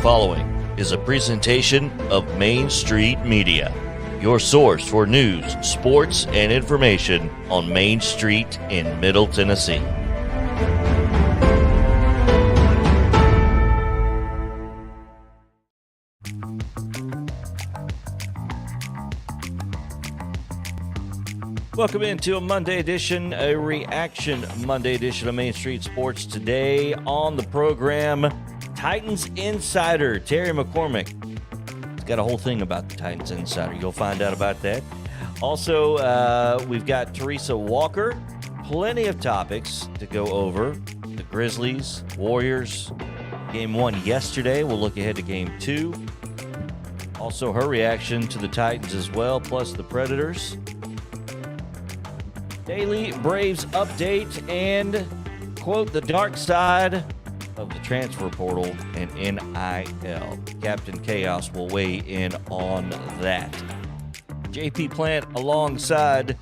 following is a presentation of Main Street Media, your source for news, sports, and information on Main Street in Middle Tennessee. Welcome into a Monday edition, a reaction Monday edition of Main Street Sports. Today on the program, Titans Insider Terry McCormick. He's got a whole thing about the Titans Insider. You'll find out about that. Also, we've got Teresa Walker. Plenty of topics to go over. The Grizzlies, Warriors, Game 1 yesterday. We'll look ahead to Game 2. Also, her reaction to the Titans as well, plus the Predators. Daily Braves update and, quote, the dark side of the transfer portal and NIL. Captain Chaos will weigh in on that. JP Plant alongside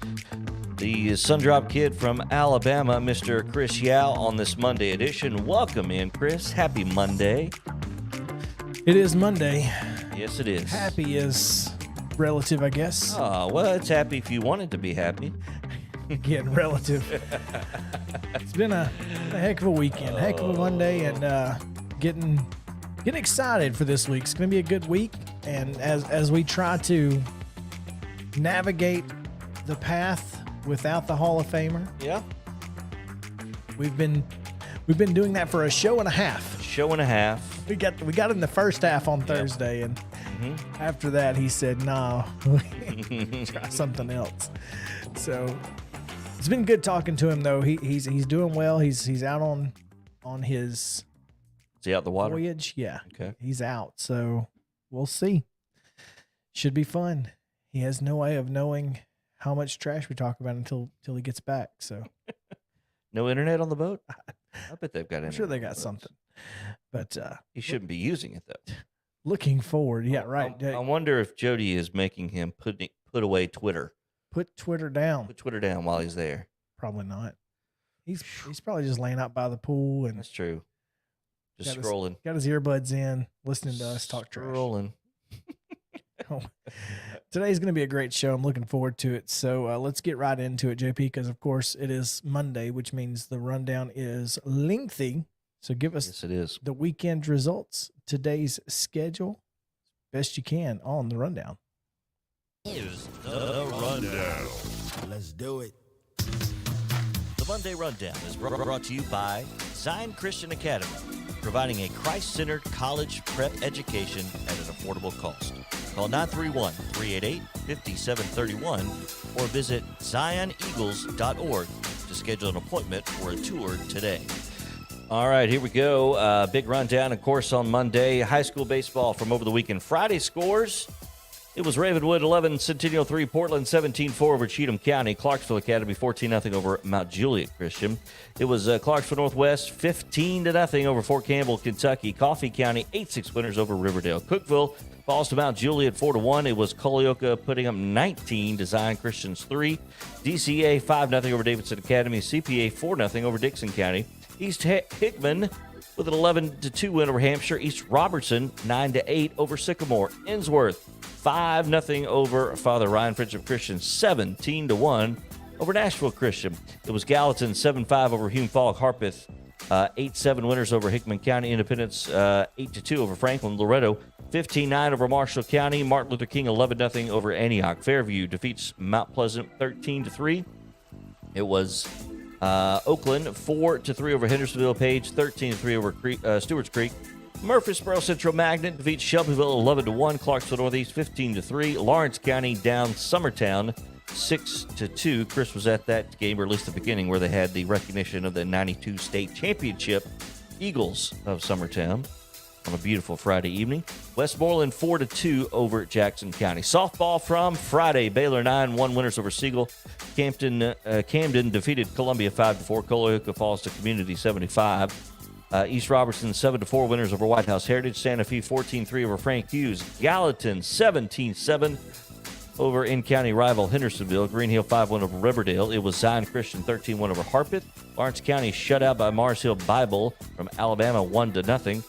the Sundrop Kid from Alabama, Mr. Chris Yao, on this Monday edition. Welcome in, Chris. Happy Monday. It is Monday. Yes, it is. Happy is relative, I guess. Oh, well, it's happy if you want it to be happy. Again, relative. It's been a heck of a weekend, heck of a Monday, and getting excited for this week. It's going to be a good week, and as we try to navigate the path without the Hall of Famer. Yeah. We've been doing that for a show and a half. We got in the first half on Thursday, and after that he said, "No, try something else." So it's been good talking to him, though. He's doing well. He's out on his Is he out the water? voyage. Yeah, Okay. he's out. So we'll see. Should be fun. He has no way of knowing how much trash we talk about until he gets back. So No internet on the boat? I bet they've got internet. I'm sure they on got the something. boats. But He shouldn't be using it, though. looking forward. Yeah, right. I wonder if Jody is making him put away Twitter. Put Twitter down. Put Twitter down while he's there. Probably not. He's probably just laying out by the pool and That's true. Just got scrolling. got his earbuds in, listening to us talk trash. Scrolling. Today's going to be a great show. I'm looking forward to it. So let's get right into it, JP, because, of course, it is Monday, which means the rundown is lengthy. So give us Yes, it is. the weekend results, today's schedule, best you can on the rundown. Here's the rundown. Let's do it. The Monday Rundown is brought to you by Zion Christian Academy, providing a Christ-centered college prep education at an affordable cost. Call 931-388-5731 or visit zioneagles.org to schedule an appointment for a tour today. All right, here we go. Big rundown, of course, on Monday. High school baseball from over the weekend. Friday scores. It was Ravenwood 11, Centennial 3, Portland 17-4 over Cheatham County, Clarksville Academy 14-0 over Mount Juliet Christian. It was Clarksville Northwest 15-0 over Fort Campbell, Kentucky. Coffee County 8-6 winners over Riverdale. Cookeville falls to Mount Juliet 4-1. It was Culleoka putting up 19 to Zion Christians 3. DCA 5-0 over Davidson Academy. CPA 4-0 over Dixon County. East Hickman with an 11-2 win over Hampshire. East Robertson 9-8 over Sycamore. Innsworth 5-0 over Father Ryan Friendship Christian, 17-1 over Nashville Christian. It was Gallatin 7-5 over Hume Falk. Harpeth 8-7 winners over Hickman County. Independence 8-2 over Franklin. Loretto 15-9 over Marshall County. Martin Luther King 11-0 over Antioch. Fairview defeats Mount Pleasant 13-3. It was Oakland 4-3 over Hendersonville. Page 13-3 over Stewart's Creek. Murfreesboro Central Magnet defeats Shelbyville 11-1. Clarksville Northeast 15-3. Lawrence County down Summertown 6-2. Chris was at that game, or at least the beginning, where they had the recognition of the 92 state championship Eagles of Summertown on a beautiful Friday evening. Westmoreland 4-2 over Jackson County. Softball from Friday. Baylor 9-1 winners over Siegel. Camden defeated Columbia 5-4. Culleoka falls to Community 75. East Robertson 7-4 winners over White House Heritage. Santa Fe 14-3 over Frank Hughes. Gallatin 17-7 over in-county rival Hendersonville. Green Hill 5-1 over Riverdale. It was Zion Christian 13-1 over Harpeth. Lawrence County shut out by Mars Hill Bible from Alabama 1-0.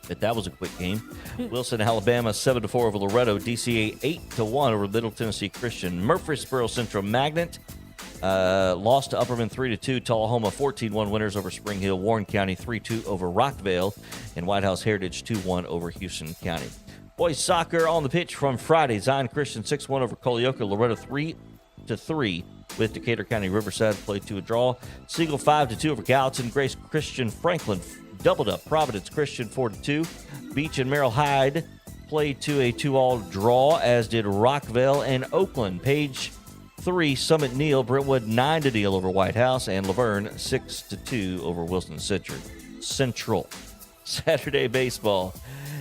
But that was a quick game. Wilson, Alabama, 7-4 over Loretto. DCA 8-1 over Middle Tennessee Christian. Murfreesboro Central Magnet lost to Upperman 3-2. Tullahoma 14-1 winners over Spring Hill. Warren County 3-2 over Rockvale. And White House Heritage 2-1 over Houston County. Boys soccer on the pitch from Friday. Zion Christian 6-1 over Colioca. Loretto 3-3 with Decatur County Riverside played to a draw. Siegel 5-2 over Gallatin. Grace Christian Franklin doubled up. Providence Christian 4-2. Beach and Merrill Hyde played to a 2-all draw, as did Rockvale and Oakland. Page 3, Summit Neal, Brentwood 9-0 over White House, and Laverne 6-2 over Wilson Central. Saturday baseball.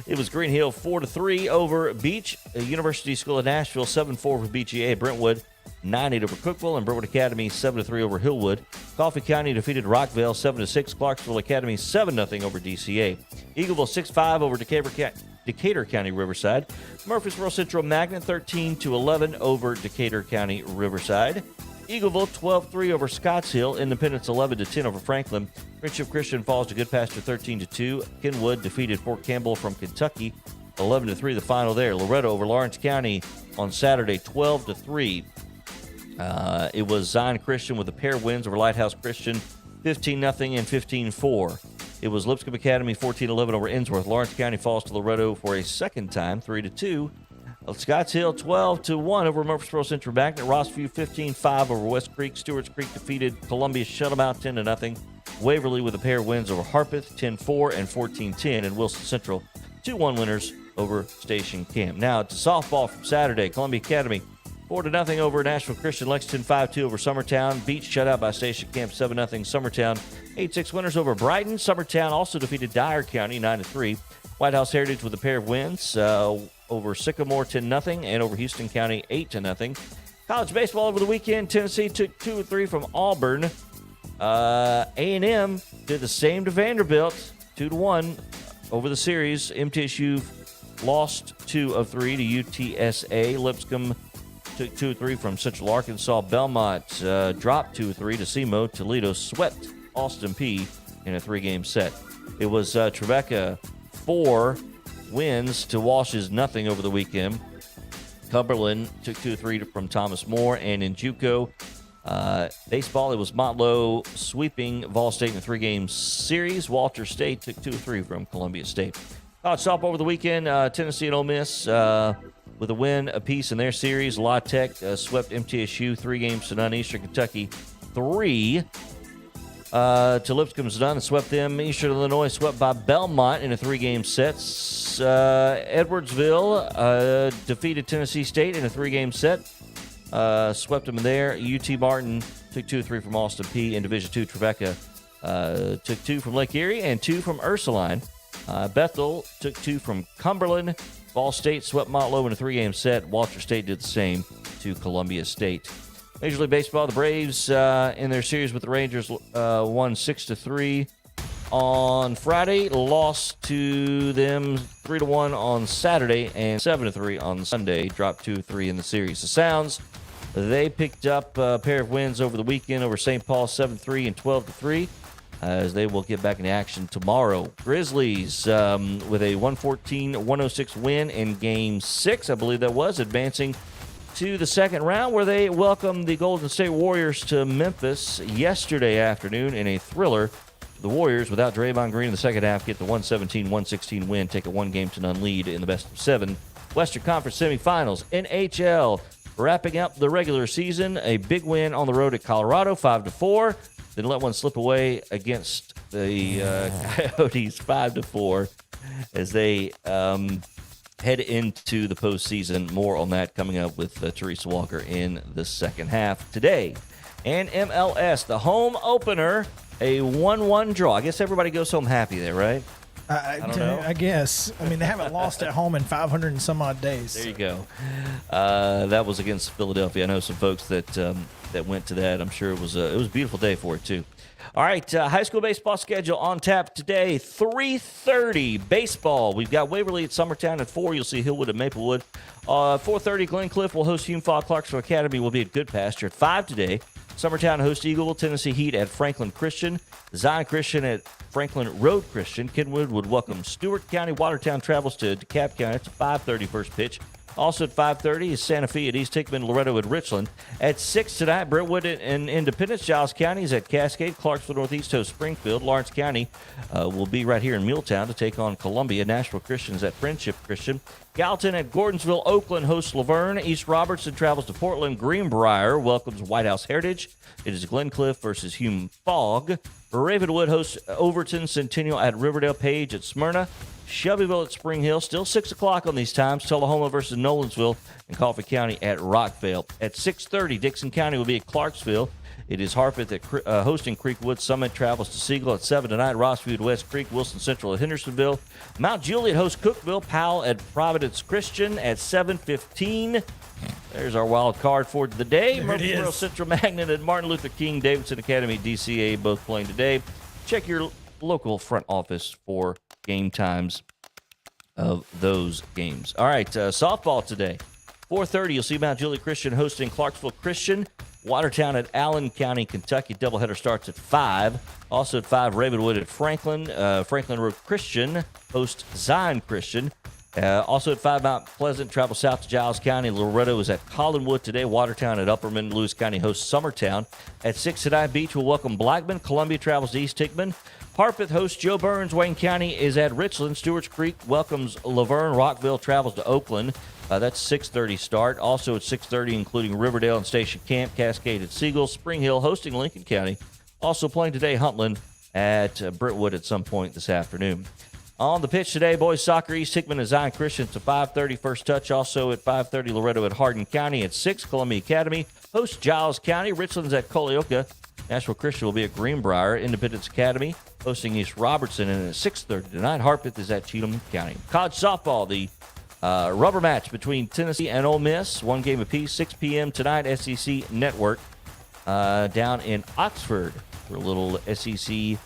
It was Green Hill 4-3 over Beach. University School of Nashville 7-4 for BGA. Brentwood 9-8 over Cookeville, and Brentwood Academy 7-3 over Hillwood. Coffee County defeated Rockvale 7-6. Clarksville Academy 7-0 over DCA. Eagleville 6-5 over Decatur County Riverside. Murfreesboro Central Magnet 13-11 over Decatur County Riverside. Eagleville 12-3 over Scotts Hill. Independence 11-10 over Franklin. Friendship Christian falls to Goodpasture 13-2. Kenwood defeated Fort Campbell from Kentucky 11-3 the final there. Loretto over Lawrence County on Saturday 12-3. It was Zion Christian with a pair of wins over Lighthouse Christian 15-0 and 15-4. It was Lipscomb Academy 14-11 over Innsworth. Lawrence County falls to Loretto for a second time 3-2. Scotts Hill 12-1 over Murfreesboro Central Magnet. Rossview 15-5 over West Creek. Stewart's Creek defeated Columbia, shut them out 10-0. Waverly with a pair of wins over Harpeth 10-4 and 14-10. And Wilson Central 2-1 winners over Station Camp. Now to softball from Saturday. Columbia Academy 4-0 over Nashville Christian. Lexington 5-2 over Summertown. Beach shut out by Station Camp 7-0. Summertown 8-6 winners over Brighton. Summertown also defeated Dyer County 9-3. White House Heritage with a pair of wins over Sycamore 10-0 and over Houston County 8-0. College baseball over the weekend. Tennessee took 2-3 from Auburn. A&M did the same to Vanderbilt, 2-1 over the series. MTSU lost 2 of 3 to UTSA. Lipscomb took 2-3 from Central Arkansas. Belmont dropped 2-3 to SEMO. Toledo swept Austin Peay in a 3-game set. It was Trevecca 4 wins to Walsh's 0 over the weekend. Cumberland took 2-3 from Thomas More. And in JUCO baseball, it was Montlow sweeping Vol State in a 3-game series. Walter State took 2-3 from Columbia State. Stop over the weekend. Tennessee and Ole Miss with a win apiece in their series. La Tech swept MTSU 3 games to none. Eastern Kentucky 3 to Lipscomb's none and swept them. Eastern Illinois swept by Belmont in a 3-game set. Edwardsville defeated Tennessee State in a 3-game set. Swept them in there. UT Martin took 2-3 from Austin Peay. In Division II, Trevecca took 2 from Lake Erie and 2 from Ursuline. Bethel took 2 from Cumberland. Ball State swept Montlow in a 3-game set. Walter State did the same to Columbia State. Major League Baseball, the Braves in their series with the Rangers won 6-3 on Friday, lost to them 3-1 on Saturday, and 7-3 on Sunday, dropped 2-3 in the series. The Sounds, they picked up a pair of wins over the weekend over St. Paul, 7-3 and 12-3, as they will get back into action tomorrow. Grizzlies with a 114-106 win in Game 6, I believe that was, advancing to the second round, where they welcomed the Golden State Warriors to Memphis yesterday afternoon in a thriller. The Warriors, without Draymond Green in the second half, get the 117-116 win, take a 1-game-to-none lead in the best-of-7 Western Conference semifinals. NHL, wrapping up the regular season, a big win on the road at Colorado, 5-4. Then let one slip away against the Coyotes, 5-4, as they head into the postseason. More on that coming up with Teresa Walker in the second half today. And MLS, the home opener, a 1-1 draw. I guess everybody goes home happy there, right? I don't know. I guess. I mean, they haven't lost at home in 500 and some odd days. There you go. That was against Philadelphia. I know some folks that that went to that. I'm sure it was a beautiful day for it, too. All right, high school baseball schedule on tap today, 3:30 baseball. We've got Waverly at Summertown at 4. You'll see Hillwood at Maplewood. 4:30, Glencliff will host Hume-Fogg. Clarksville Academy will be at Good Pasture at 5 today. Summertown hosts Eagle. Tennessee Heat at Franklin Christian. Zion Christian at Franklin Road Christian. Kenwood would welcome Stewart County. Watertown travels to DeKalb County. It's a 5:30 first pitch. Also at 5:30 is Santa Fe at East Hickman, Loretto at Richland. At 6 tonight, Brentwood and Independence. Giles County is at Cascade. Clarksville Northeast hosts Springfield. Lawrence County will be right here in Milltown to take on Columbia. Nashville Christians at Friendship Christian. Gallatin at Gordonsville. Oakland hosts Laverne. East Robertson travels to Portland. Greenbrier welcomes White House Heritage. It is Glencliff versus Hume-Fogg. Ravenwood hosts Overton. Centennial at Riverdale. Page at Smyrna. Shelbyville at Spring Hill, still 6 o'clock on these times. Tullahoma versus Nolensville, and Coffee County at Rockvale. At 6:30, Dixon County will be at Clarksville. It is Harpeth at hosting Creekwood. Summit travels to Siegel at 7 tonight. Rossview at West Creek. Wilson Central at Hendersonville. Mount Juliet hosts Cookville. Powell at Providence Christian at 7:15. There's our wild card for the day. Murfreesboro Central Magnet at Martin Luther King. Davidson Academy, DCA, both playing today. Check your local front office for game times of those games. All right, softball today. 4:30, you'll see Mount Juliet Christian hosting Clarksville Christian. Watertown at Allen County, Kentucky. Doubleheader starts at 5. Also at 5, Ravenwood at Franklin. Franklin Road Christian hosts Zion Christian. Also at 5, Mount Pleasant travels south to Giles County. Loretto is at Collinwood today. Watertown at Upperman. Lewis County hosts Summertown. At 6 tonight, Beach will welcome Blackman. Columbia travels to East Hickman. Harpeth hosts Joe Burns. Wayne County is at Richland. Stewart's Creek welcomes Laverne. Rockville travels to Oakland. That's 6:30 start. Also at 6:30, including Riverdale and Station Camp. Cascade at Siegel. Spring Hill hosting Lincoln County. Also playing today, Huntland at Brentwood at some point this afternoon. On the pitch today, boys soccer, East Hickman and Zion Christian to 5:30 first touch. Also at 5:30, Loretto at Hardin County. At 6, Columbia Academy hosts Giles County. Richland's at Colioca. Nashville Christian will be at Greenbrier. Independence Academy hosting East Robertson. And at 6:30 tonight, Harpeth is at Cheatham County. College softball, the rubber match between Tennessee and Ole Miss. One game apiece, 6 p.m. tonight, SEC Network down in Oxford for a little SEC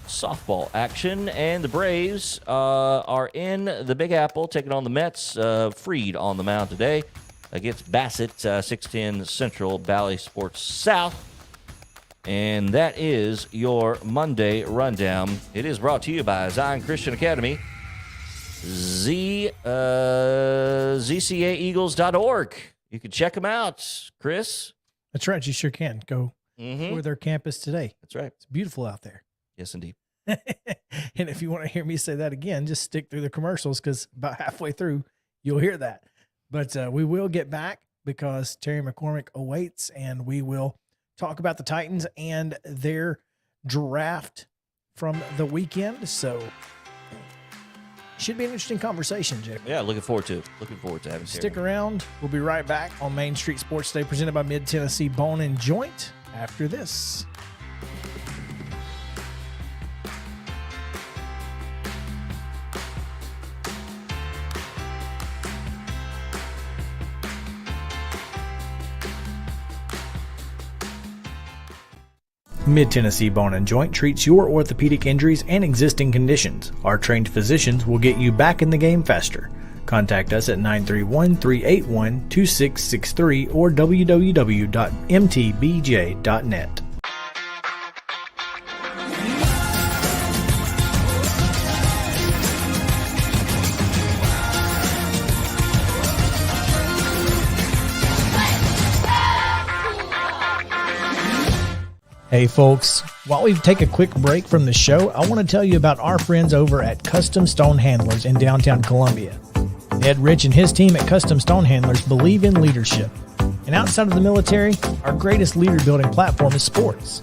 softball action. And the Braves are in the Big Apple taking on the Mets. Freed on the mound today against Bassett, 610 Central Valley Sports South. And that is your Monday rundown. It is brought to you by Zion Christian Academy, ZCAEagles.org. You can check them out, Chris. That's right. You sure can. Go to their campus today. That's right. It's beautiful out there. Yes, indeed. And if you want to hear me say that again, just stick through the commercials because about halfway through, you'll hear that. But we will get back because Terry McCormick awaits, and we will talk about the Titans and their draft from the weekend. So should be an interesting conversation, Jake. Yeah, looking forward to it. Looking forward to having Stick around. We'll be right back on Main Street Sports Day, presented by Mid-Tennessee Bone and Joint after this. Mid-Tennessee Bone & Joint treats your orthopedic injuries and existing conditions. Our trained physicians will get you back in the game faster. Contact us at 931-381-2663 or www.mtbj.net. Hey folks, while we take a quick break from the show, I want to tell you about our friends over at Custom Stone Handlers in downtown Columbia. Ed Rich and his team at Custom Stone Handlers believe in leadership. And outside of the military, our greatest leader building platform is sports.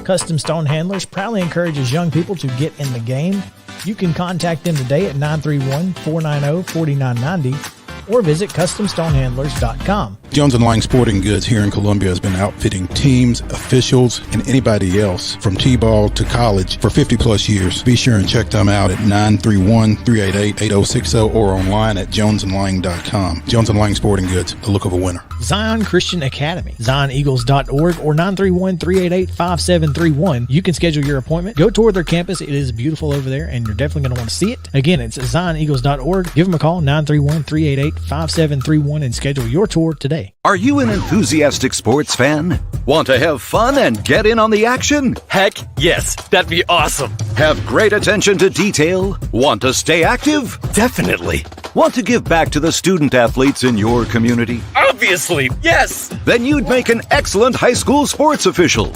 Custom Stone Handlers proudly encourages young people to get in the game. You can contact them today at 931-490-4990 or visit CustomStonehandlers.com. Jones & Lang Sporting Goods here in Columbia has been outfitting teams, officials, and anybody else from T-ball to college for 50-plus years. Be sure and check them out at 931-388-8060 or online at jonesandlang.com. Jones & Lang Sporting Goods, the look of a winner. Zion Christian Academy, zioneagles.org or 931-388-5731. You can schedule your appointment. Go tour their campus. It is beautiful over there, and you're definitely going to want to see it. Again, it's zioneagles.org. Give them a call, 931-388-5731, and schedule your tour today. Are you an enthusiastic sports fan? Want to have fun and get in on the action? Heck yes, that'd be awesome. Have great attention to detail? Want to stay active? Definitely. Want to give back to the student athletes in your community? Obviously, yes. Then you'd make an excellent high school sports official.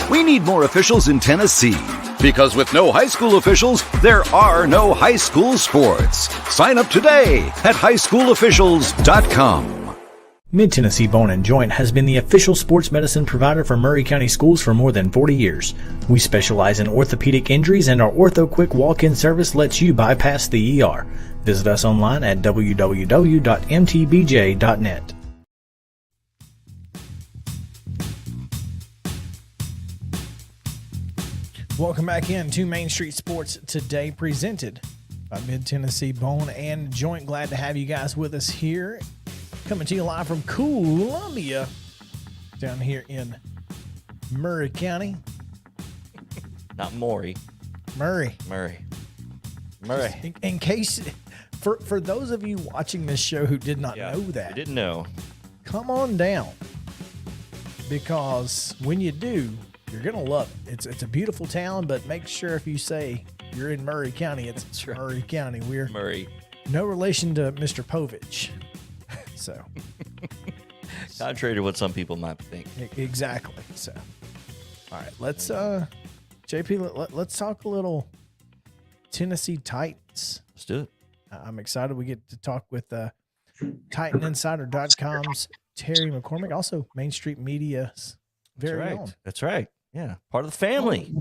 We need more officials in Tennessee. Because with no high school officials, there are no high school sports. Sign up today at highschoolofficials.com. Mid-Tennessee Bone & Joint has been the official sports medicine provider for Murray County Schools for more than 40 years. We specialize in orthopedic injuries, and our Ortho Quick walk-in service lets you bypass the ER. Visit us online at www.mtbj.net. Welcome back in to Main Street Sports Today, presented by Mid-Tennessee Bone & Joint. Glad to have you guys with us here. Coming to you live from Columbia, down here in Murray County. Not Maury. Murray. In case, for those of you watching this show who did not know that, you didn't know, come on down, because when you do, you're gonna love it. It's a beautiful town, but make sure if you say you're in Murray County, it's right. Murray County. We're Murray. No relation to Mr. Povich. So, contrary to what some people might think. Exactly. So, all right, let's JP, let's talk a little Tennessee Titans. Let's do it. I'm excited we get to talk with TitanInsider.com's Terry McCormick, also Main Street Media's very own. That's right. Yeah, part of the family.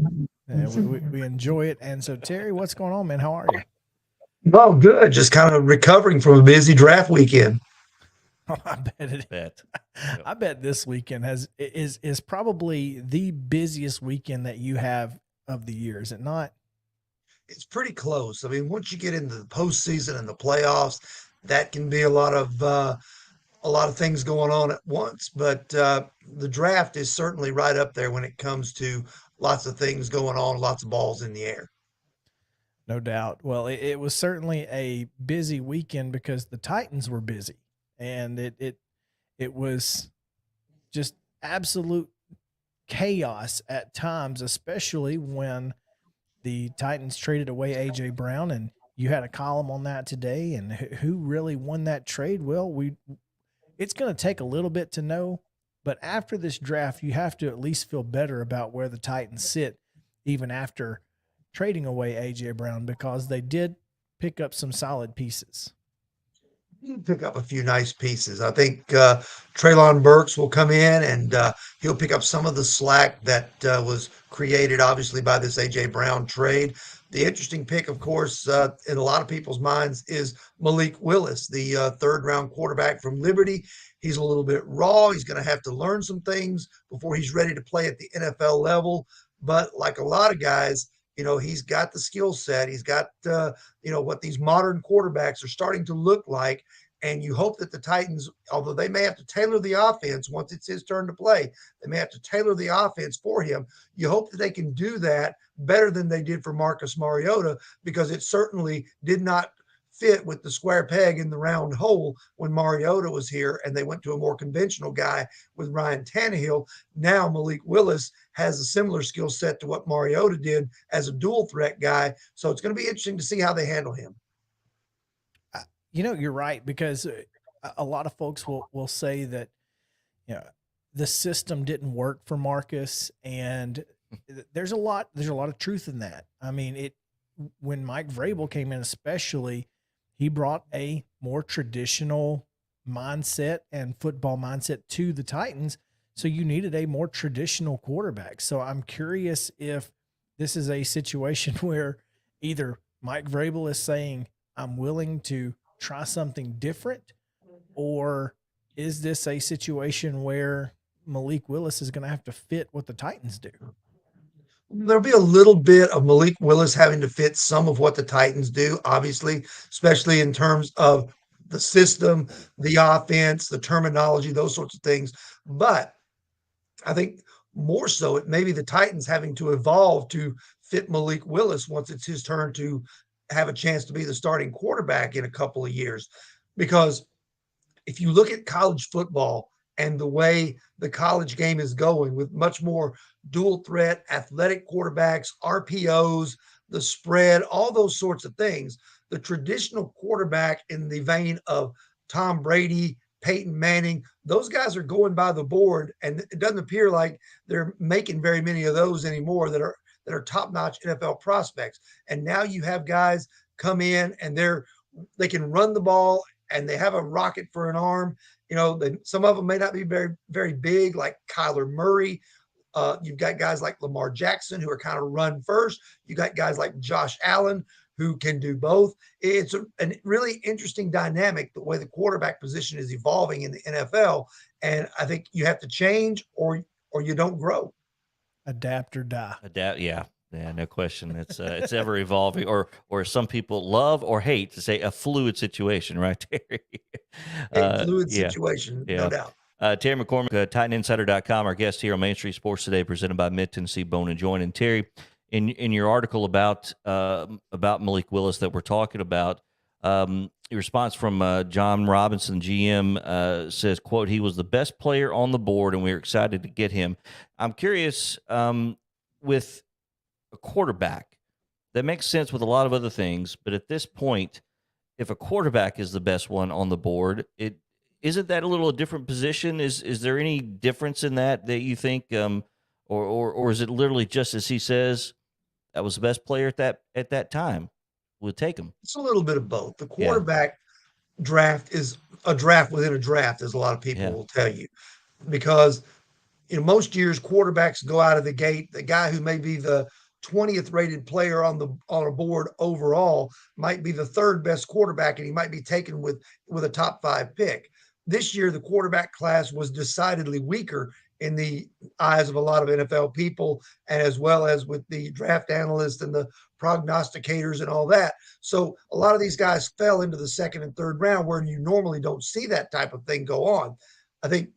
Yeah, we enjoy it. And so, Terry, what's going on, man? How are you? Oh, good. Just kind of recovering from a busy draft weekend. Oh, I bet this weekend is probably the busiest weekend that you have of the year, is it not? It's pretty close. I mean, once you get into the postseason and the playoffs, that can be a lot of things going on at once. But the draft is certainly right up there when it comes to lots of things going on, lots of balls in the air. No doubt. Well, it was certainly a busy weekend because the Titans were busy. And it was just absolute chaos at times, especially when the Titans traded away A.J. Brown. And you had a column on that today. And who really won that trade? Well, it's going to take a little bit to know. But after this draft, you have to at least feel better about where the Titans sit, even after trading away A.J. Brown, because they did pick up some solid pieces. Pick up a few nice pieces. I think Treylon Burks will come in and he'll pick up some of the slack that was created, obviously, by this A.J. Brown trade. The interesting pick, of course, in a lot of people's minds is Malik Willis, the third-round quarterback from Liberty. He's a little bit raw. He's going to have to learn some things before he's ready to play at the NFL level. But like a lot of guys, he's got the skill set. He's got, what these modern quarterbacks are starting to look like. And you hope that the Titans, although they may have to tailor the offense once it's his turn to play, they may have to tailor the offense for him. You hope that they can do that better than they did for Marcus Mariota, because it certainly did not fit with the square peg in the round hole when Mariota was here and they went to a more conventional guy with Ryan Tannehill. Now Malik Willis has a similar skill set to what Mariota did as a dual threat guy. So it's going to be interesting to see how they handle him. You're right, because a lot of folks will say that, the system didn't work for Marcus, and there's a lot of truth in that. I mean, when Mike Vrabel came in, especially, he brought a more traditional mindset and football mindset to the Titans. So you needed a more traditional quarterback. So I'm curious if this is a situation where either Mike Vrabel is saying, I'm willing to try something different, or is this a situation where Malik Willis is going to have to fit what the Titans do? There'll be a little bit of Malik Willis having to fit some of what the Titans do, obviously, especially in terms of the system, the offense, the terminology, those sorts of things. But I think more so, it may be the Titans having to evolve to fit Malik Willis once it's his turn to have a chance to be the starting quarterback in a couple of years. Because if you look at college football and the way the college game is going with much more dual threat, athletic quarterbacks, RPOs, the spread, all those sorts of things, the traditional quarterback in the vein of Tom Brady, Peyton Manning, those guys are going by the board, and it doesn't appear like they're making very many of those anymore that are top-notch NFL prospects. And now you have guys come in and they can run the ball and they have a rocket for an arm. Some of them may not be very, very big, like Kyler Murray. You've got guys like Lamar Jackson who are kind of run first. You got guys like Josh Allen who can do both. It's a really interesting dynamic, the way the quarterback position is evolving in the NFL. And I think you have to change or you don't grow. Adapt or die. Adapt, yeah. Yeah, no question. It's ever evolving, or some people love or hate to say a fluid situation, right, Terry? A fluid situation, no doubt. Terry McCormick, TitanInsider.com, our guest here on Main Street Sports Today, presented by Mid-Tennessee Bone and Joint. And Terry, in your article about Malik Willis that we're talking about, your response from John Robinson, GM, says, quote, "He was the best player on the board, and we were excited to get him." I'm curious, with a quarterback, that makes sense with a lot of other things, but at this point, if a quarterback is the best one on the board, isn't that a little a different position? Is there any difference in that you think, or is it literally just as he says, that was the best player at that time? We'll take him. It's a little bit of both. The quarterback draft is a draft within a draft, as a lot of people will tell you, because most years quarterbacks go out of the gate. The guy who may be the 20th rated player on a board overall might be the third best quarterback, and he might be taken with a top 5 pick. This year, the quarterback class was decidedly weaker in the eyes of a lot of NFL people, and as well as with the draft analysts and the prognosticators and all that. So a lot of these guys fell into the second and third round, where you normally don't see that type of thing go on. I think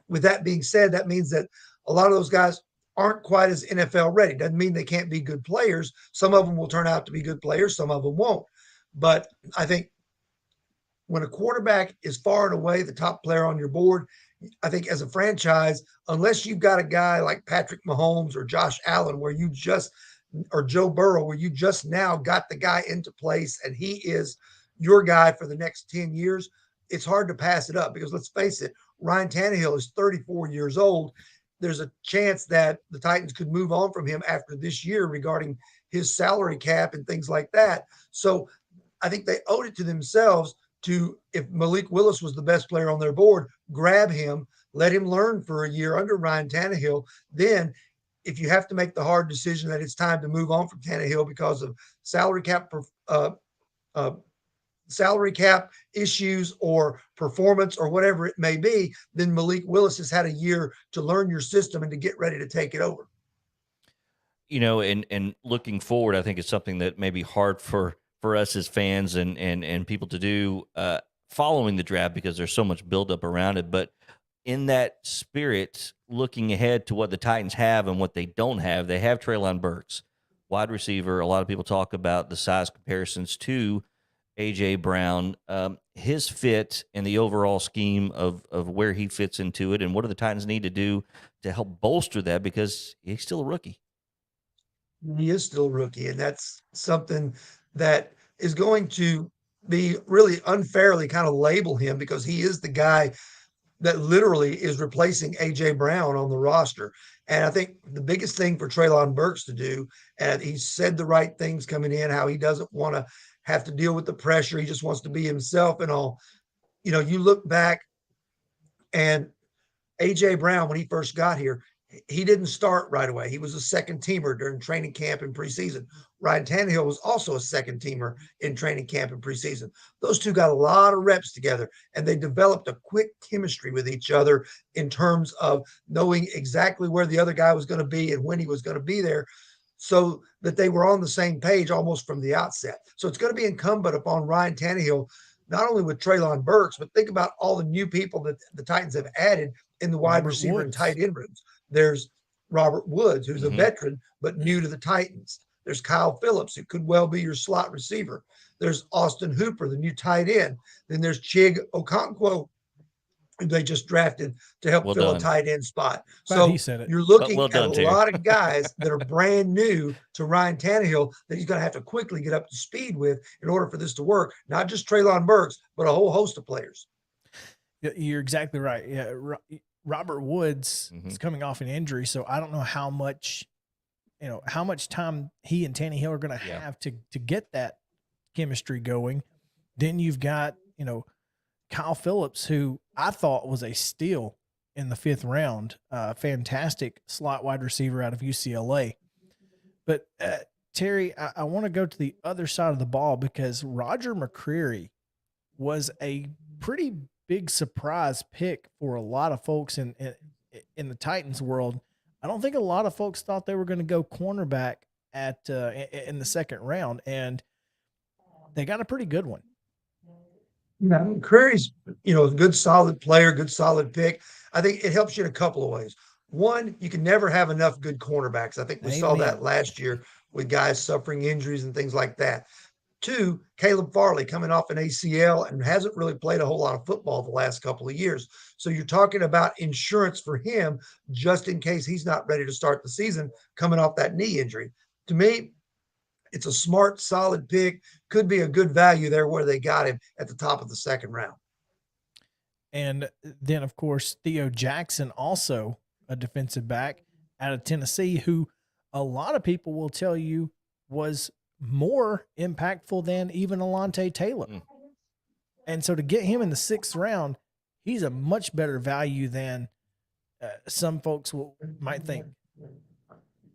with that being said, that means that a lot of those guys aren't quite as NFL ready. Doesn't mean they can't be good players. Some of them will turn out to be good players. Some of them won't. But I think when a quarterback is far and away the top player on your board, I think as a franchise, unless you've got a guy like Patrick Mahomes or Josh Allen, or Joe Burrow, where you just now got the guy into place and he is your guy for the next 10 years, it's hard to pass it up, because let's face it, Ryan Tannehill is 34 years old. There's a chance that the Titans could move on from him after this year regarding his salary cap and things like that. So I think they owed it to themselves to, if Malik Willis was the best player on their board, grab him, let him learn for a year under Ryan Tannehill. Then if you have to make the hard decision that it's time to move on from Tannehill because of salary cap issues or performance or whatever it may be, then Malik Willis has had a year to learn your system and to get ready to take it over. And looking forward, I think it's something that may be hard for us as fans and people to do following the draft, because there's so much buildup around it. But in that spirit, looking ahead to what the Titans have and what they don't have, they have Treylon Burks, wide receiver. A lot of people talk about the size comparisons to A.J. Brown, his fit and the overall scheme of where he fits into it, and what do the Titans need to do to help bolster that, because he's still a rookie. He is still a rookie, and that's something that is going to be really unfairly kind of label him, because he is the guy that literally is replacing A.J. Brown on the roster. And I think the biggest thing for Treylon Burks to do, and he said the right things coming in, how he doesn't want to have to deal with the pressure. He just wants to be himself and all. You look back, and A.J. Brown, when he first got here, he didn't start right away. He was a second teamer during training camp and preseason. Ryan Tannehill was also a second teamer in training camp and preseason. Those two got a lot of reps together, and they developed a quick chemistry with each other in terms of knowing exactly where the other guy was going to be and when he was going to be there, so that they were on the same page almost from the outset. So it's going to be incumbent upon Ryan Tannehill, not only with Treylon Burks, but think about all the new people that the Titans have added in the wide receiver and tight end rooms. There's Robert Woods, who's a veteran, but new to the Titans. There's Kyle Phillips, who could well be your slot receiver. There's Austin Hooper, the new tight end. Then there's Chig Okonkwo, who they just drafted to help fill a tight end spot. So you're looking at a lot of guys that are brand new to Ryan Tannehill that he's going to have to quickly get up to speed with in order for this to work. Not just Treylon Burks, but a whole host of players. You're exactly right. Yeah, Robert Woods is coming off an injury, so I don't know how much time he and Tannehill are going to have to get that chemistry going. Then you've got, Kyle Phillips, who I thought was a steal in the 5th round, fantastic slot wide receiver out of UCLA. But Terry, I want to go to the other side of the ball because Roger McCreary was a pretty big surprise pick for a lot of folks in the Titans world. I don't think a lot of folks thought they were going to go cornerback in the 2nd round, and they got a pretty good one. Yeah, Curry's, a good solid player, good solid pick. I think it helps you in a couple of ways. One, you can never have enough good cornerbacks. I think we saw that last year with guys suffering injuries and things like that. 2, Caleb Farley coming off an ACL and hasn't really played a whole lot of football the last couple of years. So you're talking about insurance for him just in case he's not ready to start the season coming off that knee injury. To me, it's a smart, solid pick. Could be a good value there where they got him at the top of the 2nd round. And then, of course, Theo Jackson, also a defensive back out of Tennessee, who a lot of people will tell you was more impactful than even Alontae Taylor. And so to get him in the 6th round, he's a much better value than some folks might think.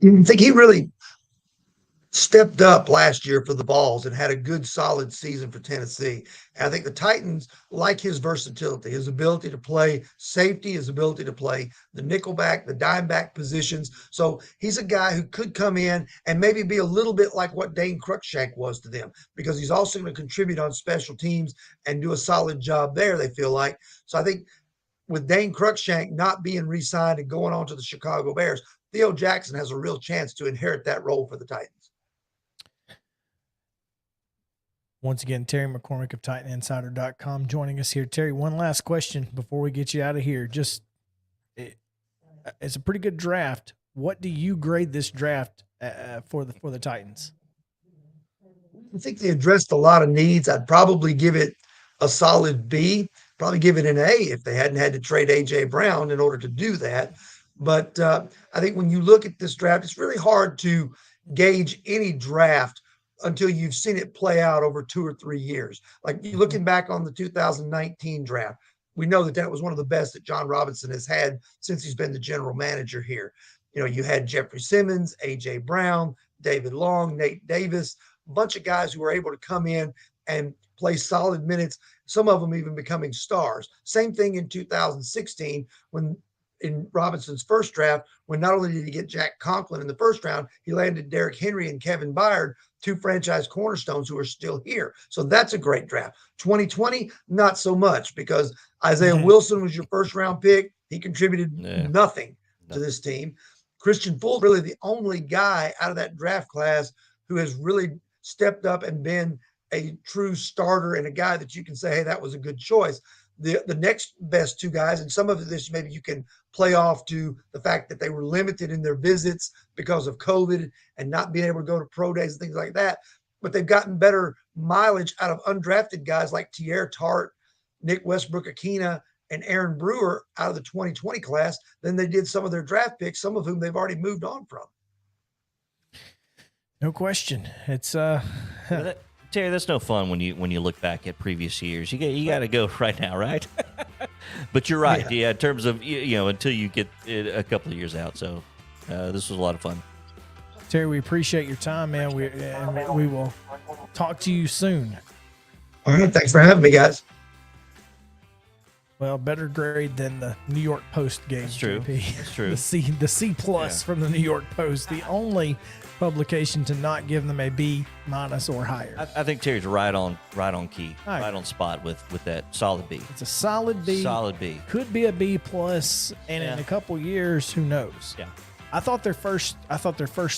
You think he really stepped up last year for the Balls and had a good, solid season for Tennessee. And I think the Titans like his versatility, his ability to play safety, his ability to play the nickelback, the dimeback positions. So he's a guy who could come in and maybe be a little bit like what Dane Cruikshank was to them, because he's also going to contribute on special teams and do a solid job there, they feel like. So I think with Dane Cruikshank not being re-signed and going on to the Chicago Bears, Theo Jackson has a real chance to inherit that role for the Titans. Once again, Terry McCormick of TitanInsider.com joining us here. Terry, one last question before we get you out of here. It's a pretty good draft. What do you grade this draft for the Titans? I think they addressed a lot of needs. I'd probably give it a solid B, probably give it an A if they hadn't had to trade A.J. Brown in order to do that. But I think when you look at this draft, it's really hard to gauge any draft until you've seen it play out over 2 or 3 years. Like looking back on the 2019 draft, we know that was one of the best that John Robinson has had since he's been the general manager here. You had Jeffrey Simmons, A.J. Brown, David Long, Nate Davis, a bunch of guys who were able to come in and play solid minutes, some of them even becoming stars. Same thing in 2016 when in Robinson's first draft, when not only did he get Jack Conklin in the first round, he landed Derrick Henry and Kevin Byard, 2 franchise cornerstones who are still here. So that's a great draft. 2020, not so much, because Isaiah Wilson was your first round pick. He contributed nothing to this team. Christian Fulton, really the only guy out of that draft class who has really stepped up and been a true starter and a guy that you can say, hey, that was a good choice. The next best 2 guys, and some of this maybe you can play off to the fact that they were limited in their visits because of COVID and not being able to go to pro days and things like that. But they've gotten better mileage out of undrafted guys like Tierre Tart, Nick Westbrook-Akina, and Aaron Brewer out of the 2020 class than they did some of their draft picks, some of whom they've already moved on from. No question. It's Terry, that's no fun when you look back at previous years. You got to go right now, right? But you're right. Yeah, in terms of, until you get it a couple of years out. So this was a lot of fun. Terry, we appreciate your time, man. We will talk to you soon. All right. Thanks for having me, guys. Well, better grade than the New York Post game. That's true. JP. That's true. The C plus from the New York Post, the only publication to not give them a B- or higher. I think Terry's right on key, right on spot with that solid B. It's a solid B. Solid B. Could be a B plus, and in a couple years, who knows? Yeah. I thought their first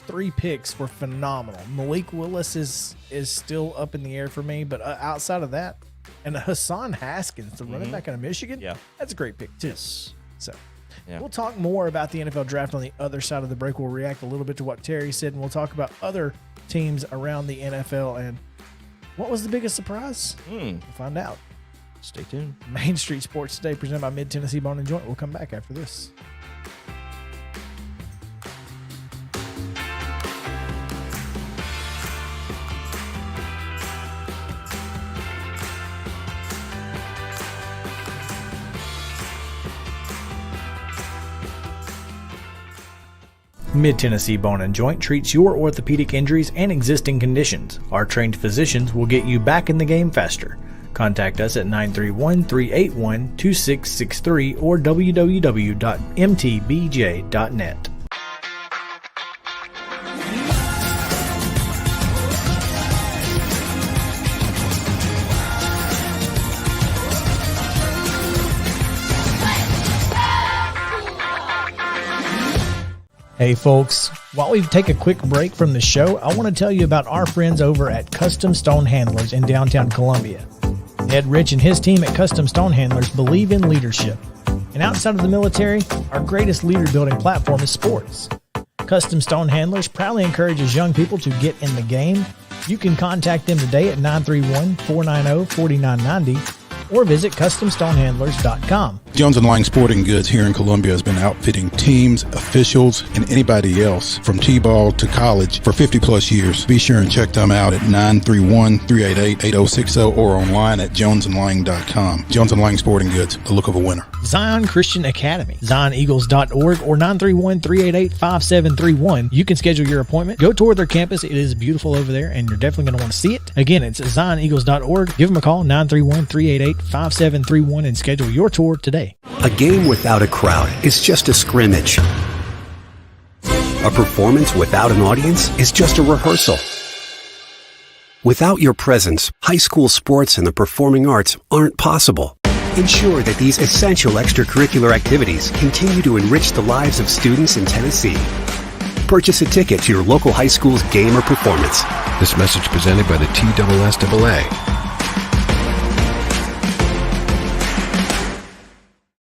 3 picks were phenomenal. Malik Willis is still up in the air for me, but outside of that, and Hassan Haskins, the running back out of Michigan, that's a great pick too. Yes. So we'll talk more about the NFL draft on the other side of the break. We'll react a little bit to what Terry said, and we'll talk about other teams around the NFL and what was the biggest surprise. We'll find out. Stay tuned. Main Street Sports Today, presented by Mid-Tennessee Bone and Joint. We'll come back after this. Mid-Tennessee Bone and Joint treats your orthopedic injuries and existing conditions. Our trained physicians will get you back in the game faster. Contact us at 931-381-2663 or www.mtbj.net. Hey folks, while we take a quick break from the show, I want to tell you about our friends over at Custom Stone Handlers in downtown Columbia. Ed Rich and his team at Custom Stone Handlers believe in leadership. And outside of the military, our greatest leader building platform is sports. Custom Stone Handlers proudly encourages young people to get in the game. You can contact them today at 931-490-4990 or visit CustomStonehandlers.com. Jones & Lang Sporting Goods here in Columbia has been outfitting teams, officials, and anybody else from T-ball to college for 50-plus years. Be sure and check them out at 931-388-8060 or online at jonesandlang.com. Jones & Lang Sporting Goods, the look of a winner. Zion Christian Academy, ZionEagles.org or 931-388-5731. You can schedule your appointment. Go tour their campus. It is beautiful over there, and you're definitely going to want to see it. Again, it's ZionEagles.org. Give them a call, 931-388-5731, and schedule your tour today. A game without a crowd is just a scrimmage. A performance without an audience is just a rehearsal. Without your presence, high school sports and the performing arts aren't possible. Ensure that these essential extracurricular activities continue to enrich the lives of students in Tennessee. Purchase a ticket to your local high school's game or performance. This message presented by the TSSAA.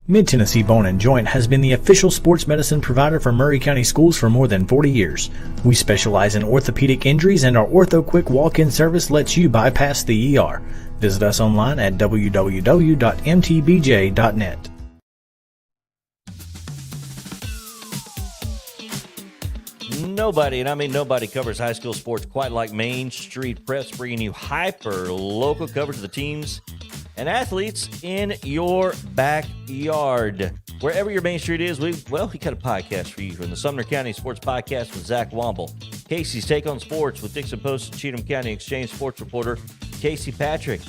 Mid-Tennessee Bone and Joint has been the official sports medicine provider for Murray County Schools for more than 40 years. We specialize in orthopedic injuries, and our Ortho Quick walk-in service lets you bypass the ER. Visit us online at www.mtbj.net. Nobody, and I mean nobody, covers high school sports quite like Main Street Preps, bringing you hyper-local coverage of the teams and athletes in your backyard. Wherever your Main Street is, we got a podcast for you from the Sumner County Sports Podcast with Zach Womble, Casey's Take on Sports with Dixon Post and Cheatham County Exchange sports reporter Casey Patrick,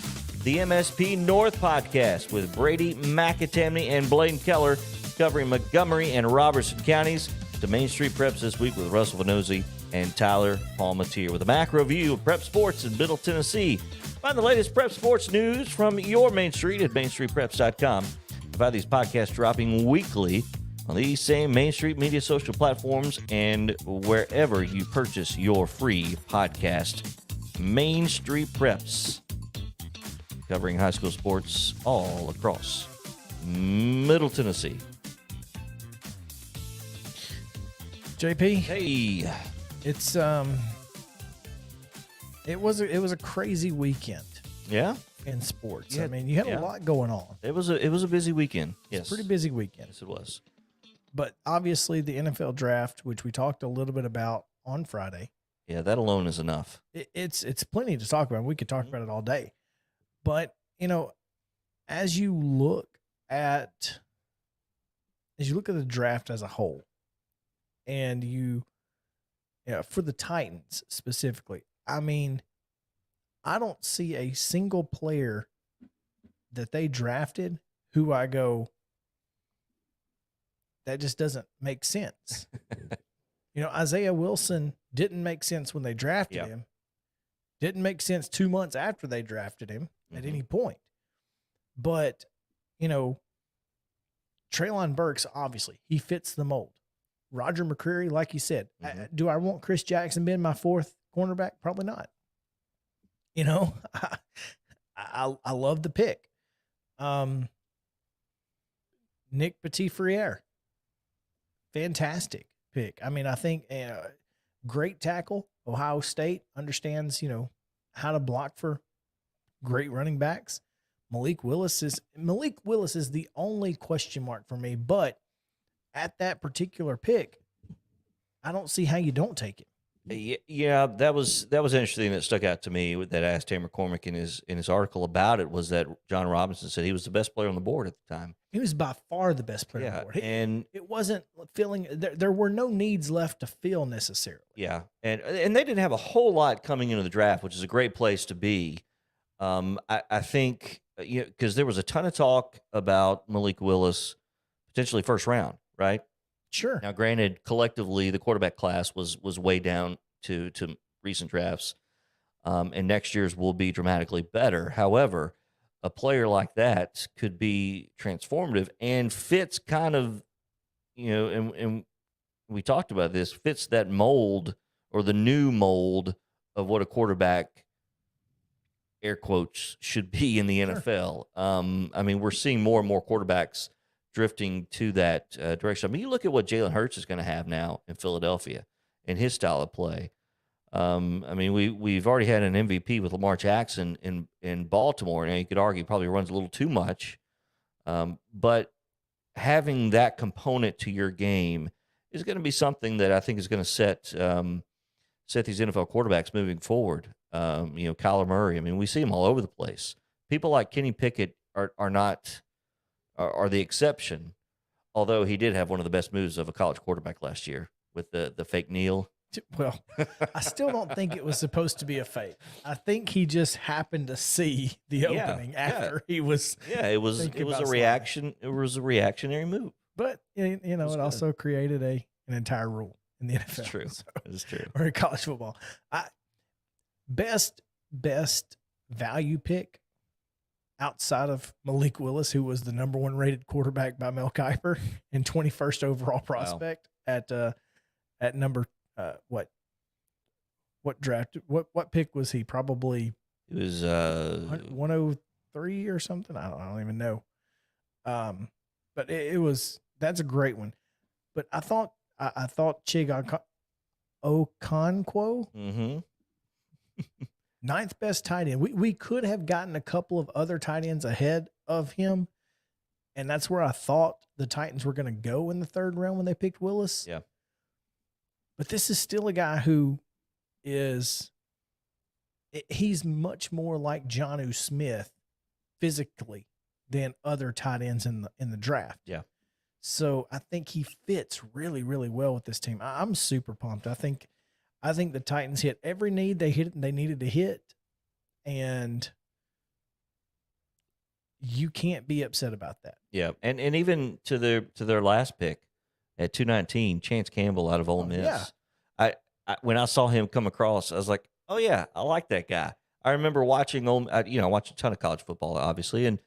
the MSP North Podcast with Brady McAtamney and Blaine Keller covering Montgomery and Robertson counties, to Main Street Preps this week with Russell Venozzi and Tyler Palmatier with a macro view of prep sports in Middle Tennessee. Find the latest prep sports news from your Main Street at mainstreetpreps.com. Find these podcasts dropping weekly on these same Main Street media social platforms and wherever you purchase your free podcast. Main Street Preps, covering high school sports all across Middle Tennessee. JP, hey, it's it was a crazy weekend. Yeah, in sports. Yeah, I mean, you had a lot going on. It was a busy weekend. Yes, it's a pretty busy weekend. Yes, it was. But obviously, the NFL draft, which we talked a little bit about on Friday. Yeah, that alone is enough. It's plenty to talk about. We could talk about it all day. But as you look at the draft as a whole, and for the Titans specifically, I mean, I don't see a single player that they drafted who I go, that just doesn't make sense. Isaiah Wilson didn't make sense when they drafted him. Didn't make sense 2 months after they drafted him at any point. But, Treylon Burks, obviously, he fits the mold. Roger McCreary, like you said, do I want Chris Jackson being my fourth cornerback? Probably not. I love the pick. Nick Petit-Frere, fantastic pick. I mean, I think great tackle. Ohio State understands, how to block for great running backs. Malik Willis is the only question mark for me, but at that particular pick, I don't see how you don't take it. Yeah, that was interesting. That stuck out to me that asked Terry McCormick in his article about it was that John Robinson said he was the best player on the board at the time. He was by far the best player on the board. And it wasn't filling. There were no needs left to fill necessarily. Yeah, and they didn't have a whole lot coming into the draft, which is a great place to be. I think because there was a ton of talk about Malik Willis potentially first round, right? Sure. Now, granted, collectively, the quarterback class was way down to recent drafts, and next year's will be dramatically better. However, a player like that could be transformative and fits kind of, and we talked about this, fits that mold or the new mold of what a quarterback, air quotes, should be in the NFL. I mean, we're seeing more and more quarterbacks drifting to that direction. I mean, you look at what Jalen Hurts is going to have now in Philadelphia and his style of play. I mean, we've already had an MVP with Lamar Jackson in Baltimore. Now, you could argue he probably runs a little too much, but having that component to your game is going to be something that I think is going to set these NFL quarterbacks moving forward. Kyler Murray. I mean, we see him all over the place. People like Kenny Pickett are the exception, although he did have one of the best moves of a college quarterback last year with the fake kneel. Well, I still don't think it was supposed to be a fake. I think he just happened to see the opening after he was. Yeah, it was a reaction. It was a reactionary move. But it also created an entire rule in the NFL. It's true. So, it's true. Or in college football. Best value pick outside of Malik Willis, who was the number 1 rated quarterback by Mel Kiper and 21st overall prospect at number what draft? What pick was he? Probably it was 103 or something. I don't even know. But that's a great one. But I thought Chig Okonkwo, 9th best tight end. We could have gotten a couple of other tight ends ahead of him, and that's where I thought the Titans were going to go in the 3rd round when they picked Willis. Yeah. But this is still a guy who he's much more like Jonnu Smith physically than other tight ends in the draft. Yeah. So I think he fits really, really well with this team. I'm super pumped. I think the Titans hit every need they needed to hit, and you can't be upset about that. Yeah, and even to their last pick at 219, Chance Campbell out of Ole Miss. Yeah. I when I saw him come across, I was like, oh yeah, I like that guy. I remember watching I watched a ton of college football, obviously, and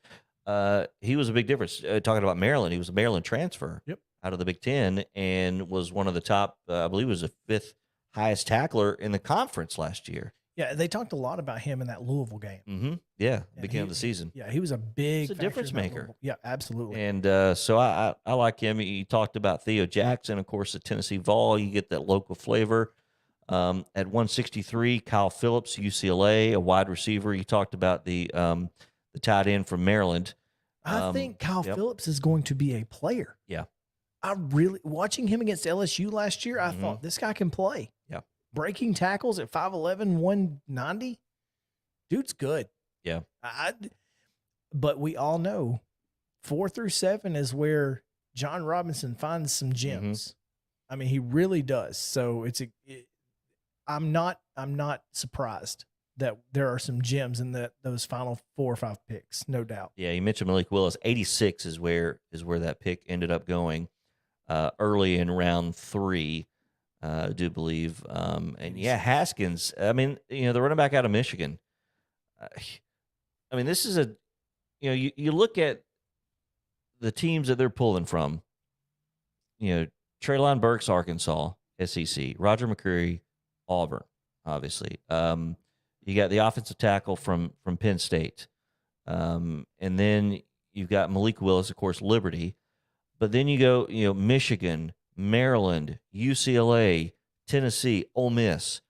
he was a big difference. Talking about Maryland, he was a Maryland transfer out of the Big Ten and was one of the top. I believe, was the 5th highest tackler in the conference last year. Yeah, they talked a lot about him in that Louisville game. Mm-hmm. Yeah, beginning of the season. Yeah, he was a big difference maker. Yeah, absolutely. And so I like him. You talked about Theo Jackson, of course, the Tennessee Vol. You get that local flavor. At 163, Kyle Phillips, UCLA, a wide receiver. You talked about the tight end from Maryland. I think Kyle Phillips is going to be a player. Yeah. Watching him against LSU last year, I thought this guy can play. Yeah. Breaking tackles at 5'11", 190. Dude's good. Yeah. But we all know 4 through 7 is where John Robinson finds some gems. I mean, he really does. So I'm not surprised that there are some gems in those final 4 or 5 picks, no doubt. Yeah, you mentioned Malik Willis. 86 is where that pick ended up going early in round 3, I do believe. And yeah, Haskins. I mean, the running back out of Michigan. I mean, this is you look at the teams that they're pulling from. Treylon Burks, Arkansas, SEC. Roger McCreary, Auburn, obviously. You got the offensive tackle from Penn State. And then you've got Malik Willis, of course, Liberty. But then you go, Michigan, Maryland, UCLA, Tennessee, Ole Miss.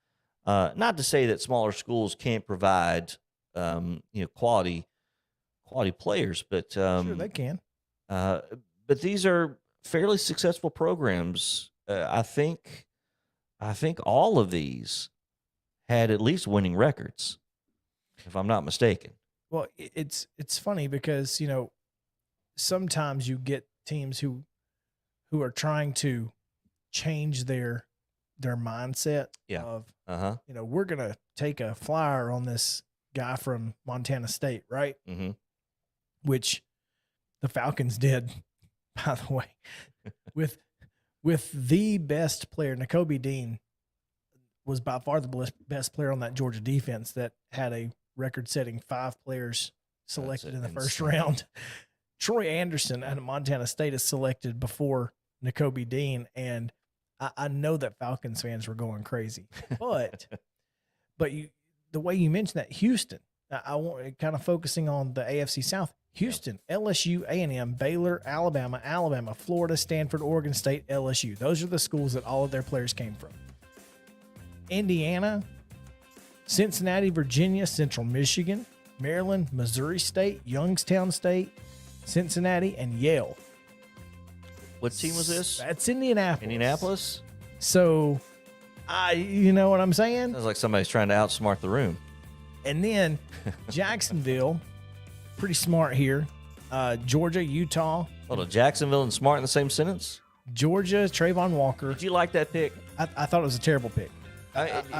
Not to say that smaller schools can't provide, quality players, but Sure, they can. But these are fairly successful programs. I think all of these had at least winning records, if I'm not mistaken. Well, it's funny because sometimes you get teams who are trying to change their mindset of we're gonna take a flyer on this guy from Montana State, right? Mm-hmm. Which the Falcons did, by the way, with the best player. Nakobe Dean was by far the best player on that Georgia defense that had a record-setting 5 players selected in the first round. Troy Anderson out of Montana State is selected before Nakobe Dean, and I know that Falcons fans were going crazy. But the way you mentioned that, Houston, I want kind of focusing on the AFC South. Houston, LSU, A&M, Baylor, Alabama, Florida, Stanford, Oregon State, LSU. Those are the schools that all of their players came from. Indiana, Cincinnati, Virginia, Central Michigan, Maryland, Missouri State, Youngstown State, Cincinnati, and Yale. What team was this? That's Indianapolis. Indianapolis? So, you know what I'm saying? Sounds like somebody's trying to outsmart the room. And then Jacksonville, pretty smart here. Georgia, Utah. Hold on, Jacksonville and smart in the same sentence? Georgia, Trayvon Walker. Did you like that pick? I thought it was a terrible pick.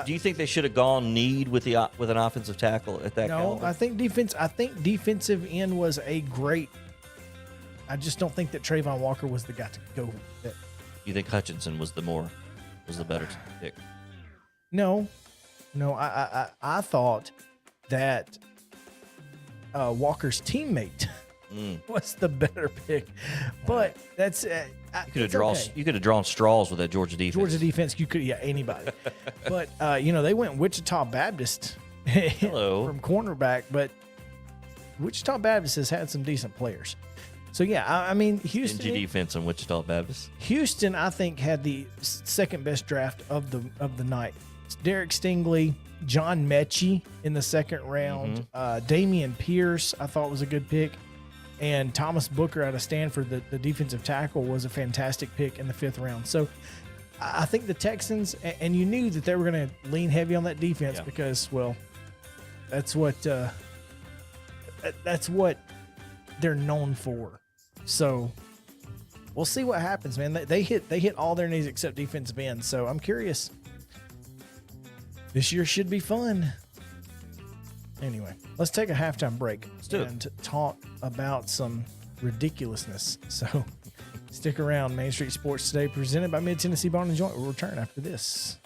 Do you think they should have gone need with an offensive tackle at that? No, caliber? I think defensive end was a great. I just don't think that Trayvon Walker was the guy to go with it. You think Hutchinson was the better pick? No, I thought that Walker's teammate was the better pick, but that's you could have drawn straws with that Georgia defense. You could, anybody. But they went Wichita Baptist from cornerback, but Wichita Baptist has had some decent players. So I mean Houston NG defense in Wichita Baptist. Houston, I think, had the second best draft of the night. It's Derek Stingley, John Mechie in the second round, Damian Pierce I thought was a good pick, and Thomas Booker out of Stanford, the defensive tackle, was a fantastic pick in the 5th round. So I think the Texans, and you knew that they were going to lean heavy on that defense because, well, that's what they're known for. So we'll see what happens, man. They hit all their needs except defensive end. So I'm curious. This year should be fun. Anyway, let's take a halftime break and talk about some ridiculousness. So stick around. Main Street Sports Today, presented by Mid-Tennessee Bar & Joint. We'll return after this.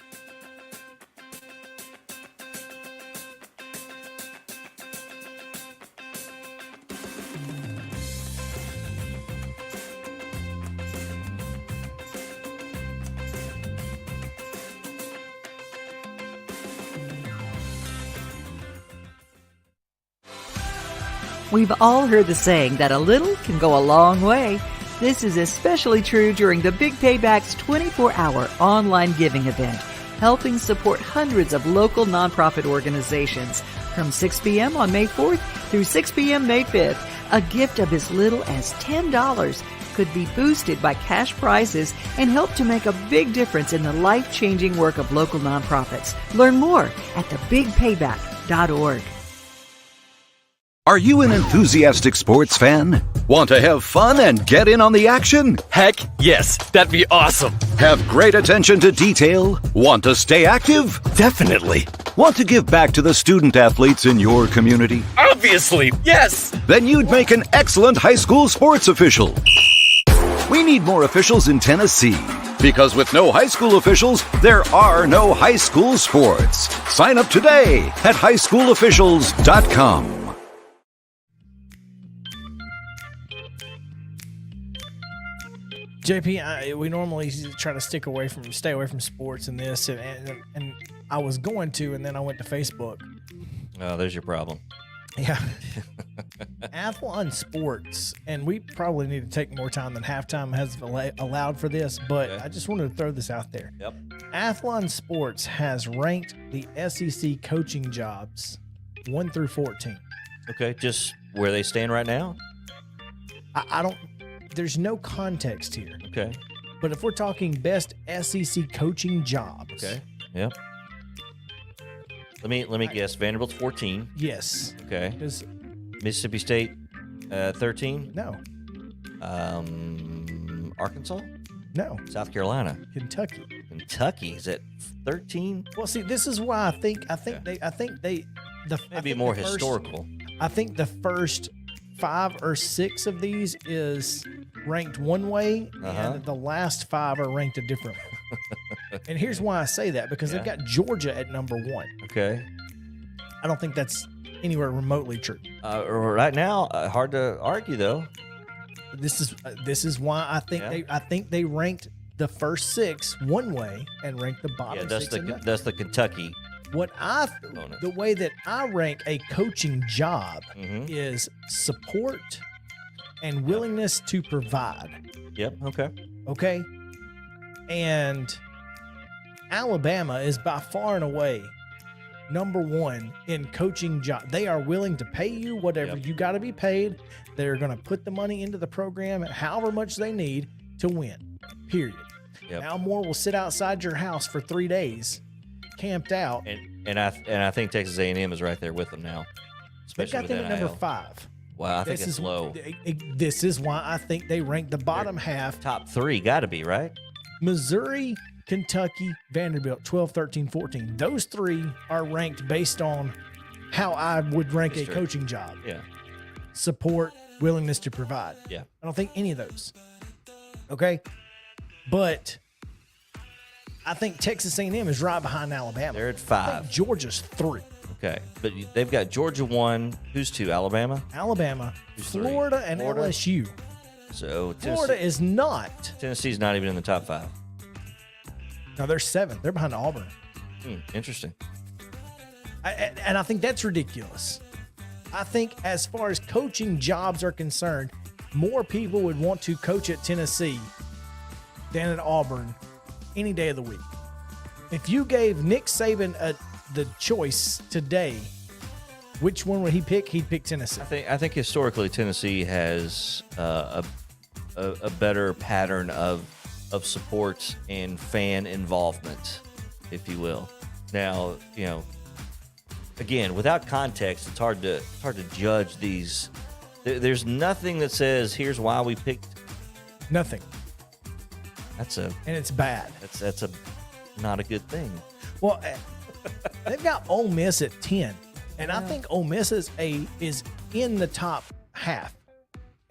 We've all heard the saying that a little can go a long way. This is especially true during the Big Payback's 24-hour online giving event, helping support hundreds of local nonprofit organizations. From 6 p.m. on May 4th through 6 p.m. May 5th, a gift of as little as $10 could be boosted by cash prizes and help to make a big difference in the life-changing work of local nonprofits. Learn more at thebigpayback.org. Are you an enthusiastic sports fan? Want to have fun and get in on the action? Heck yes, that'd be awesome. Have great attention to detail? Want to stay active? Definitely. Want to give back to the student athletes in your community? Obviously, yes. Then you'd make an excellent high school sports official. We need more officials in Tennessee. Because with no high school officials, there are no high school sports. Sign up today at highschoolofficials.com. JP, we normally try to stay away from sports and this, and I was going to, and then I went to Facebook. Oh, there's your problem. Yeah. Athlon Sports, and we probably need to take more time than halftime has allowed for this, but okay. I just wanted to throw this out there. Yep. Athlon Sports has ranked the SEC coaching jobs 1 through 14. Okay, just where they stand right now? I don't, there's no context here. Okay. But if we're talking best SEC coaching jobs. Okay, yep. Let me guess. Vanderbilt's 14. Yes. Okay. Mississippi State, 13. No. Arkansas. No. South Carolina. Kentucky. Kentucky is at 13. Well, see, this is why I think maybe more historical. I think the first 5 or 6 of these is ranked one way, and the last 5 are ranked a different way. And here's why I say that, because they've got Georgia at number 1. Okay. I don't think that's anywhere remotely true. Right now, hard to argue though. This is why I think they ranked the first 6 one way and ranked the bottom 6 another. That's the Kentucky. The way that I rank a coaching job is support and willingness to provide. Yep. Okay. Okay. And Alabama is by far and away number 1 in coaching job. They are willing to pay you whatever you got to be paid. They're going to put the money into the program at however much they need to win. Period. Yep. Al Moore will sit outside your house for 3 days, camped out. And I think Texas A&M is right there with them now. They've got them at number 5. Wow, I think it's low. This is why I think they rank the bottom half. Top 3 got to be, right? Missouri, Kentucky, Vanderbilt, 12, 13, 14. Those 3 are ranked based on how I would rank a coaching job. Yeah. Support, willingness to provide. Yeah. I don't think any of those. Okay? But I think Texas A&M is right behind Alabama. They're at 5. I think Georgia's 3. Okay. But they've got Georgia 1. Who's 2? Alabama? Alabama, Florida, and LSU. So Florida is not. Tennessee's not even in the top 5. No, they're 7. They're behind Auburn. Interesting. And I think that's ridiculous. I think as far as coaching jobs are concerned, more people would want to coach at Tennessee than at Auburn any day of the week. If you gave Nick Saban the choice today, which one would he pick? He'd pick Tennessee. I think historically Tennessee has a better pattern of support and fan involvement, if you will. Now, again, without context, it's hard to judge these. There's nothing that says here's why we picked. Nothing. And it's bad. That's not a good thing. Well, they've got Ole Miss at 10, and I think Ole Miss is in the top half.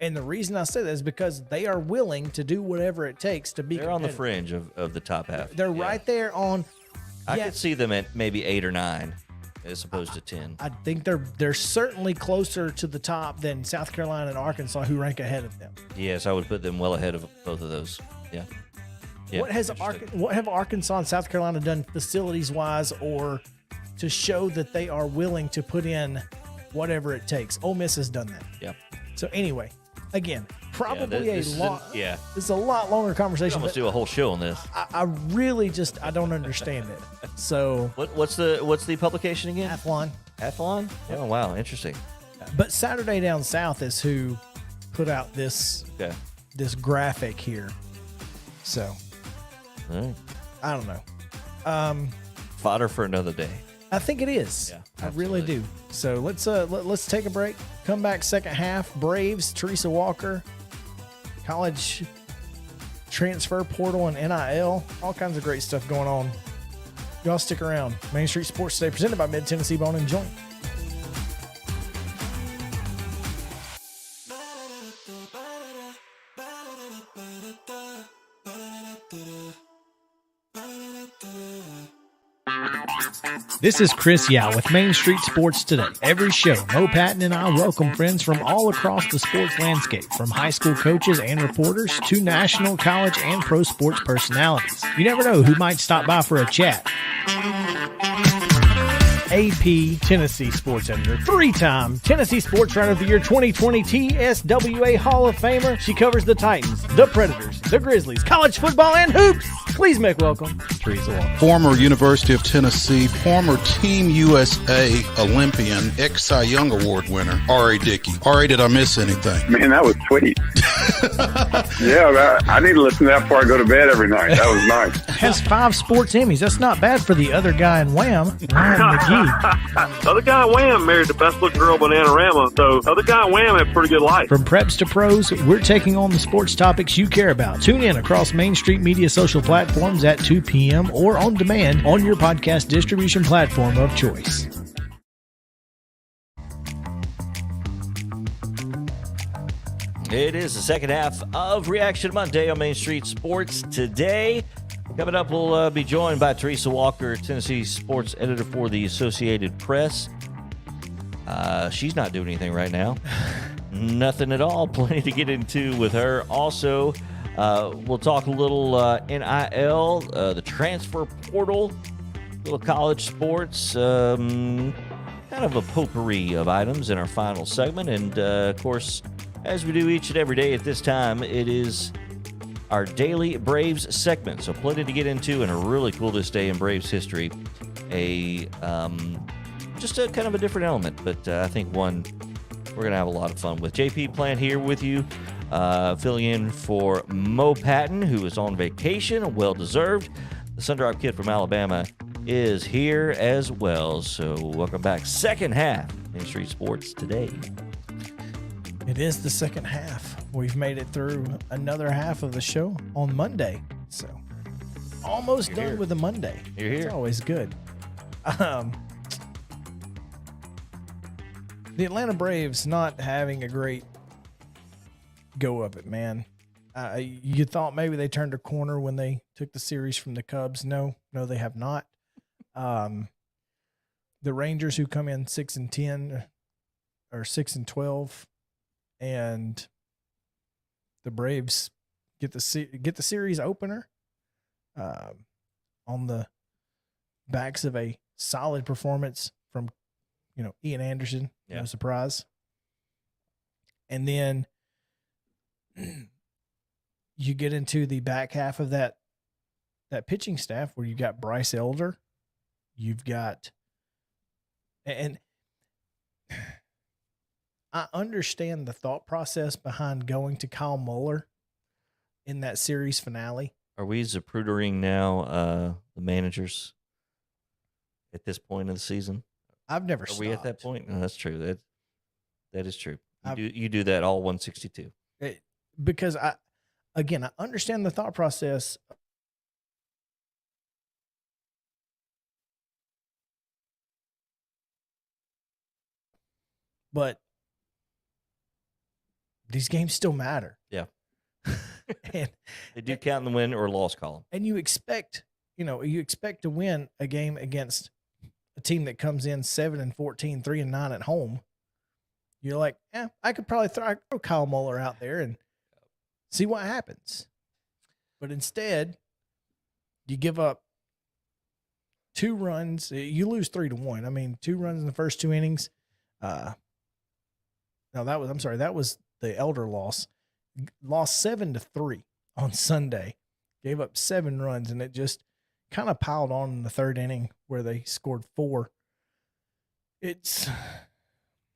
And the reason I say that is because they are willing to do whatever it takes to be. They're on the fringe of the top half. They're right there on. I could see them at maybe 8 or 9, as opposed to 10. I think they're certainly closer to the top than South Carolina and Arkansas, who rank ahead of them. Yes, I would put them well ahead of both of those. Yeah. What have Arkansas and South Carolina done facilities-wise or to show that they are willing to put in whatever it takes? Ole Miss has done that. Yeah. So anyway, again, probably this is a lot longer conversation. Let's do a whole show on this. I really I don't understand it. So what's the publication again? Athlon. Athlon? Oh wow, interesting. But Saturday Down South is who put out this graphic here. So all right. I don't know. Fodder for another day. I think it is. Yeah, I really do. So let's take a break. Come back second half. Braves, Teresa Walker, college transfer portal and NIL. All kinds of great stuff going on. Y'all stick around. Main Street Sports Today, presented by Mid Tennessee Bone and Joint. This is Chris Yao with Main Street Sports Today. Every show, Mo Patton and I welcome friends from all across the sports landscape, from high school coaches and reporters to national, college, and pro sports personalities. You never know who might stop by for a chat. AP Tennessee Sports Editor, three-time Tennessee Sports Writer of the Year 2020 TSWA Hall of Famer. She covers the Titans, the Predators, the Grizzlies, college football, and hoops. Please make welcome Teresa Walker. Former University of Tennessee, former Team USA Olympian, ex-Cy Young Award winner, R.A. Dickey. R.A., did I miss anything? Man, that was sweet. Yeah, I need to listen to that before I go to bed every night. That was nice. Has 5 sports Emmys. That's not bad for the other guy in Wham, Ryan McGee. The other guy in Wham married the best looking girl, Bananarama. So the other guy in Wham had a pretty good life. From preps to pros, we're taking on the sports topics you care about. Tune in across Main Street Media social platforms at 2 p.m. or on demand on your podcast distribution platform of choice. It is the second half of Reaction Monday on Main Street Sports Today. Coming up, we'll be joined by Teresa Walker, Tennessee sports editor for the Associated Press. She's not doing anything right now. Nothing at all. Plenty to get into with her. Also, we'll talk a little NIL, the transfer portal, a little college sports, kind of a potpourri of items in our final segment. And, of course, as we do each and every day at this time, it is our daily Braves segment. So plenty to get into and a really cool this day in Braves history. Just a kind of a different element, but I think one we're going to have a lot of fun with. JP Plant here with you, filling in for Mo Patton, who is on vacation, well-deserved. The Sundrop Kid from Alabama is here as well. So welcome back. Second half, Main Street Sports Today. It is the second half. We've made it through another half of the show on Monday. So almost done with the Monday. You're here. It's always good. The Atlanta Braves not having a great go of it, man. You thought maybe they turned a corner when they took the series from the Cubs. No, they have not. The Rangers, who come in 6-10 or 6-12, and the Braves get the series opener on the backs of a solid performance from Ian Anderson. No surprise. And then you get into the back half of that pitching staff where you've got Bryce Elder, you've got, and I understand the thought process behind going to Kyle Muller in that series finale. Are we zaprudering now the managers at this point of the season? I've never Are stopped. we at that point? No, that's true. That is true. You do that all 162. Because I understand the thought process. But these games still matter. Yeah. And they do count in the win or loss column. And you expect to win a game against a team that comes in 7-14, 3-9 at home. You're like, I could probably throw Kyle Muller out there and see what happens. But instead, you give up 2 runs. You lose 3-1. I mean, 2 runs in the first 2 innings. That was the Elder loss. Lost 7-3 on Sunday. Gave up 7 runs, and it just kind of piled on in the 3rd inning where they scored 4.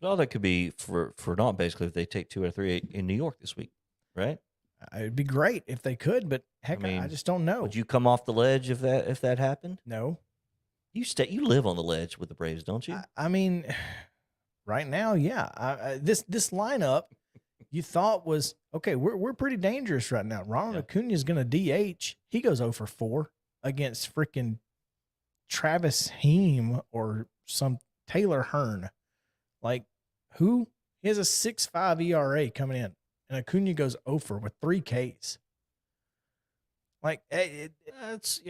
All that could be for naught, basically, if they take 2 out of 3 in New York this week, right? It'd be great if they could, but heck, I just don't know. Would you come off the ledge if that happened? No. You live on the ledge with the Braves, don't you? I mean, right now, yeah. This lineup you thought was okay. We're pretty dangerous right now. Ronald Acuna is going to DH. He goes 0 for 4 against freaking Travis Heem or some Taylor Hearn. Like, who? He has a 6.5 ERA coming in, and Acuna goes 0 for with 3 Ks. Like, That's,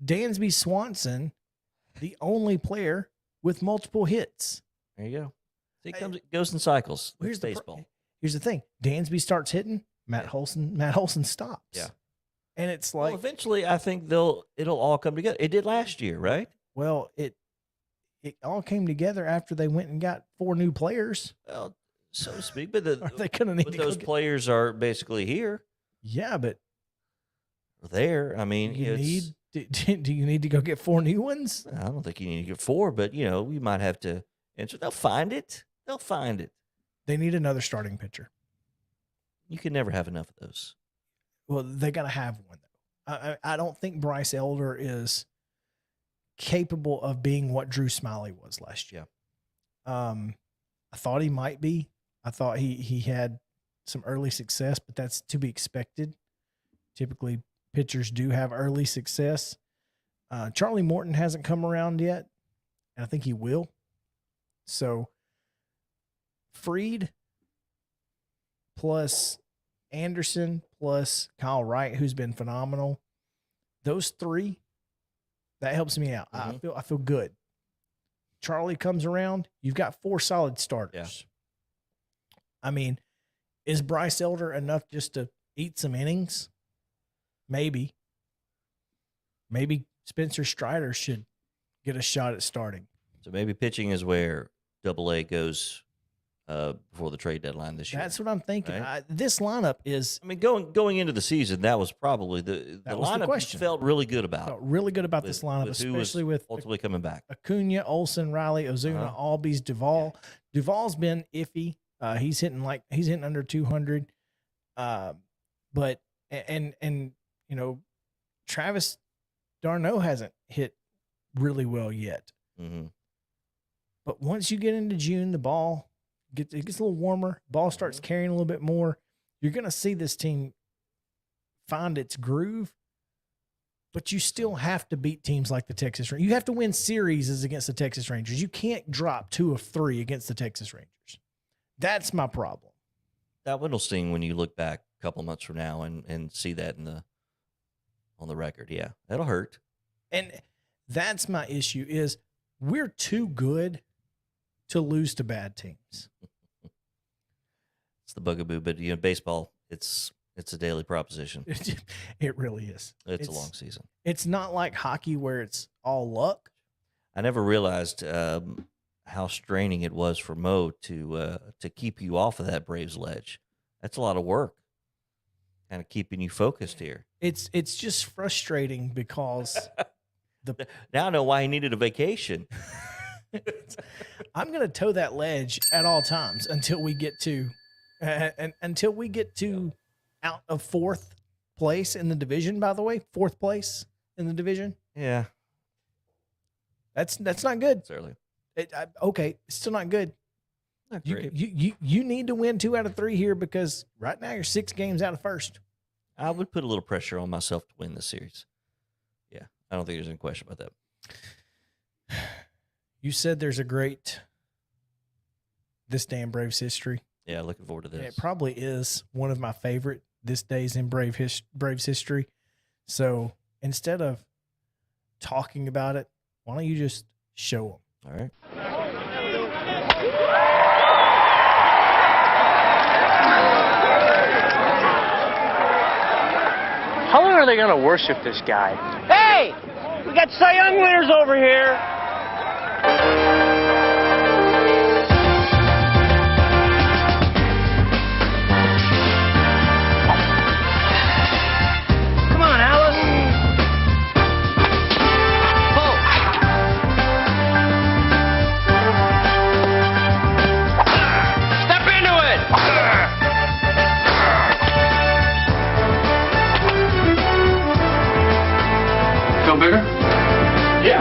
Dansby Swanson, the only player with multiple hits. There you go. It goes in cycles. Here's baseball. Here's the thing. Dansby starts hitting, Matt Holson stops. Yeah. And it's like, well, eventually I think it'll all come together. It did last year, right? Well, it all came together after they went and got 4 new players. Well, so to speak, but Are they gonna need to those players are basically here. Yeah, but there. I mean, do you need to go get 4 new ones? I don't think you need to get 4, but we might have to answer. They'll find it. They need another starting pitcher. You can never have enough of those. Well, they got to have one though. I don't think Bryce Elder is capable of being what Drew Smiley was last year. I thought he might be. I thought he had some early success, but that's to be expected. Typically, pitchers do have early success. Charlie Morton hasn't come around yet, and I think he will. So, Fried plus Anderson plus Kyle Wright, who's been phenomenal. Those 3, that helps me out. Mm-hmm. I feel good. Charlie comes around, you've got 4 solid starters. Yeah. I mean, is Bryce Elder enough just to eat some innings? Maybe. Maybe Spencer Strider should get a shot at starting. So maybe pitching is where AA goes before the trade deadline this year. That's what I'm thinking. Right? This lineup is. I mean, going into the season, that was probably the lineup question. Felt really good about. Felt really good about this lineup, especially with ultimately coming back. Acuna, Olsen, Riley, Ozuna, Albies, Duvall. Yeah. Duvall's been iffy. He's hitting under 200. But Travis d'Arnaud hasn't hit really well yet. Mm-hmm. But once you get into June, the ball gets a little warmer. Ball starts carrying a little bit more. You're going to see this team find its groove, but you still have to beat teams like the Texas Rangers. You have to win series against the Texas Rangers. You can't drop 2 of 3 against the Texas Rangers. That's my problem. That one will sting when you look back a couple months from now and see that on the record. Yeah, that'll hurt. And that's my issue is we're too good to lose to bad teams. It's the bugaboo, but baseball, it's a daily proposition. It really is. It's a long season. It's not like hockey where it's all luck. I never realized how straining it was for Mo to keep you off of that Braves ledge. That's a lot of work, kind of keeping you focused here. It's just frustrating because now I know why he needed a vacation. I'm going to toe that ledge at all times until we get to out of 4th place in the division. By the way, 4th place in the division. Yeah, that's not good. It's early. Okay, it's still not good. Not great. You need to win 2 out of 3 here because right now you're 6 games out of first. I would put a little pressure on myself to win this series. Yeah, I don't think there's any question about that. You said there's a great This Day in Braves history. Yeah, looking forward to this. It probably is one of my favorite This Days in Braves history. So instead of talking about it, why don't you just show them? All right. How long are they going to worship this guy? Hey! We got Cy Young winners over here! Come on, Alice! Oh! Step into it! Feel bigger? Yeah.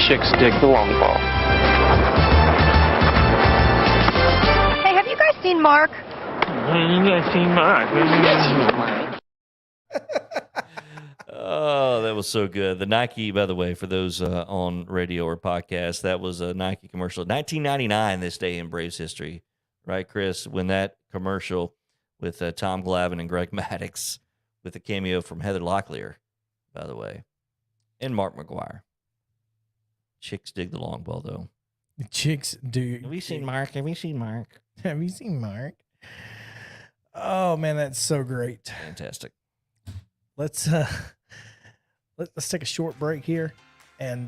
chicks dig the long ball. Hey, have you guys seen Mark? Oh, that was so good. The Nike, by the way, for those on radio or podcast, that was a Nike commercial. 1999, this day in Braves history. Right, Chris? When that commercial with Tom Glavine and Greg Maddux with a cameo from Heather Locklear, by the way, and Mark McGuire. Chicks dig the long ball, though. The chicks do. Have you seen Mark? Have you seen Mark? Have you seen Mark? Oh, man, that's so great. Fantastic. Let's take a short break here, and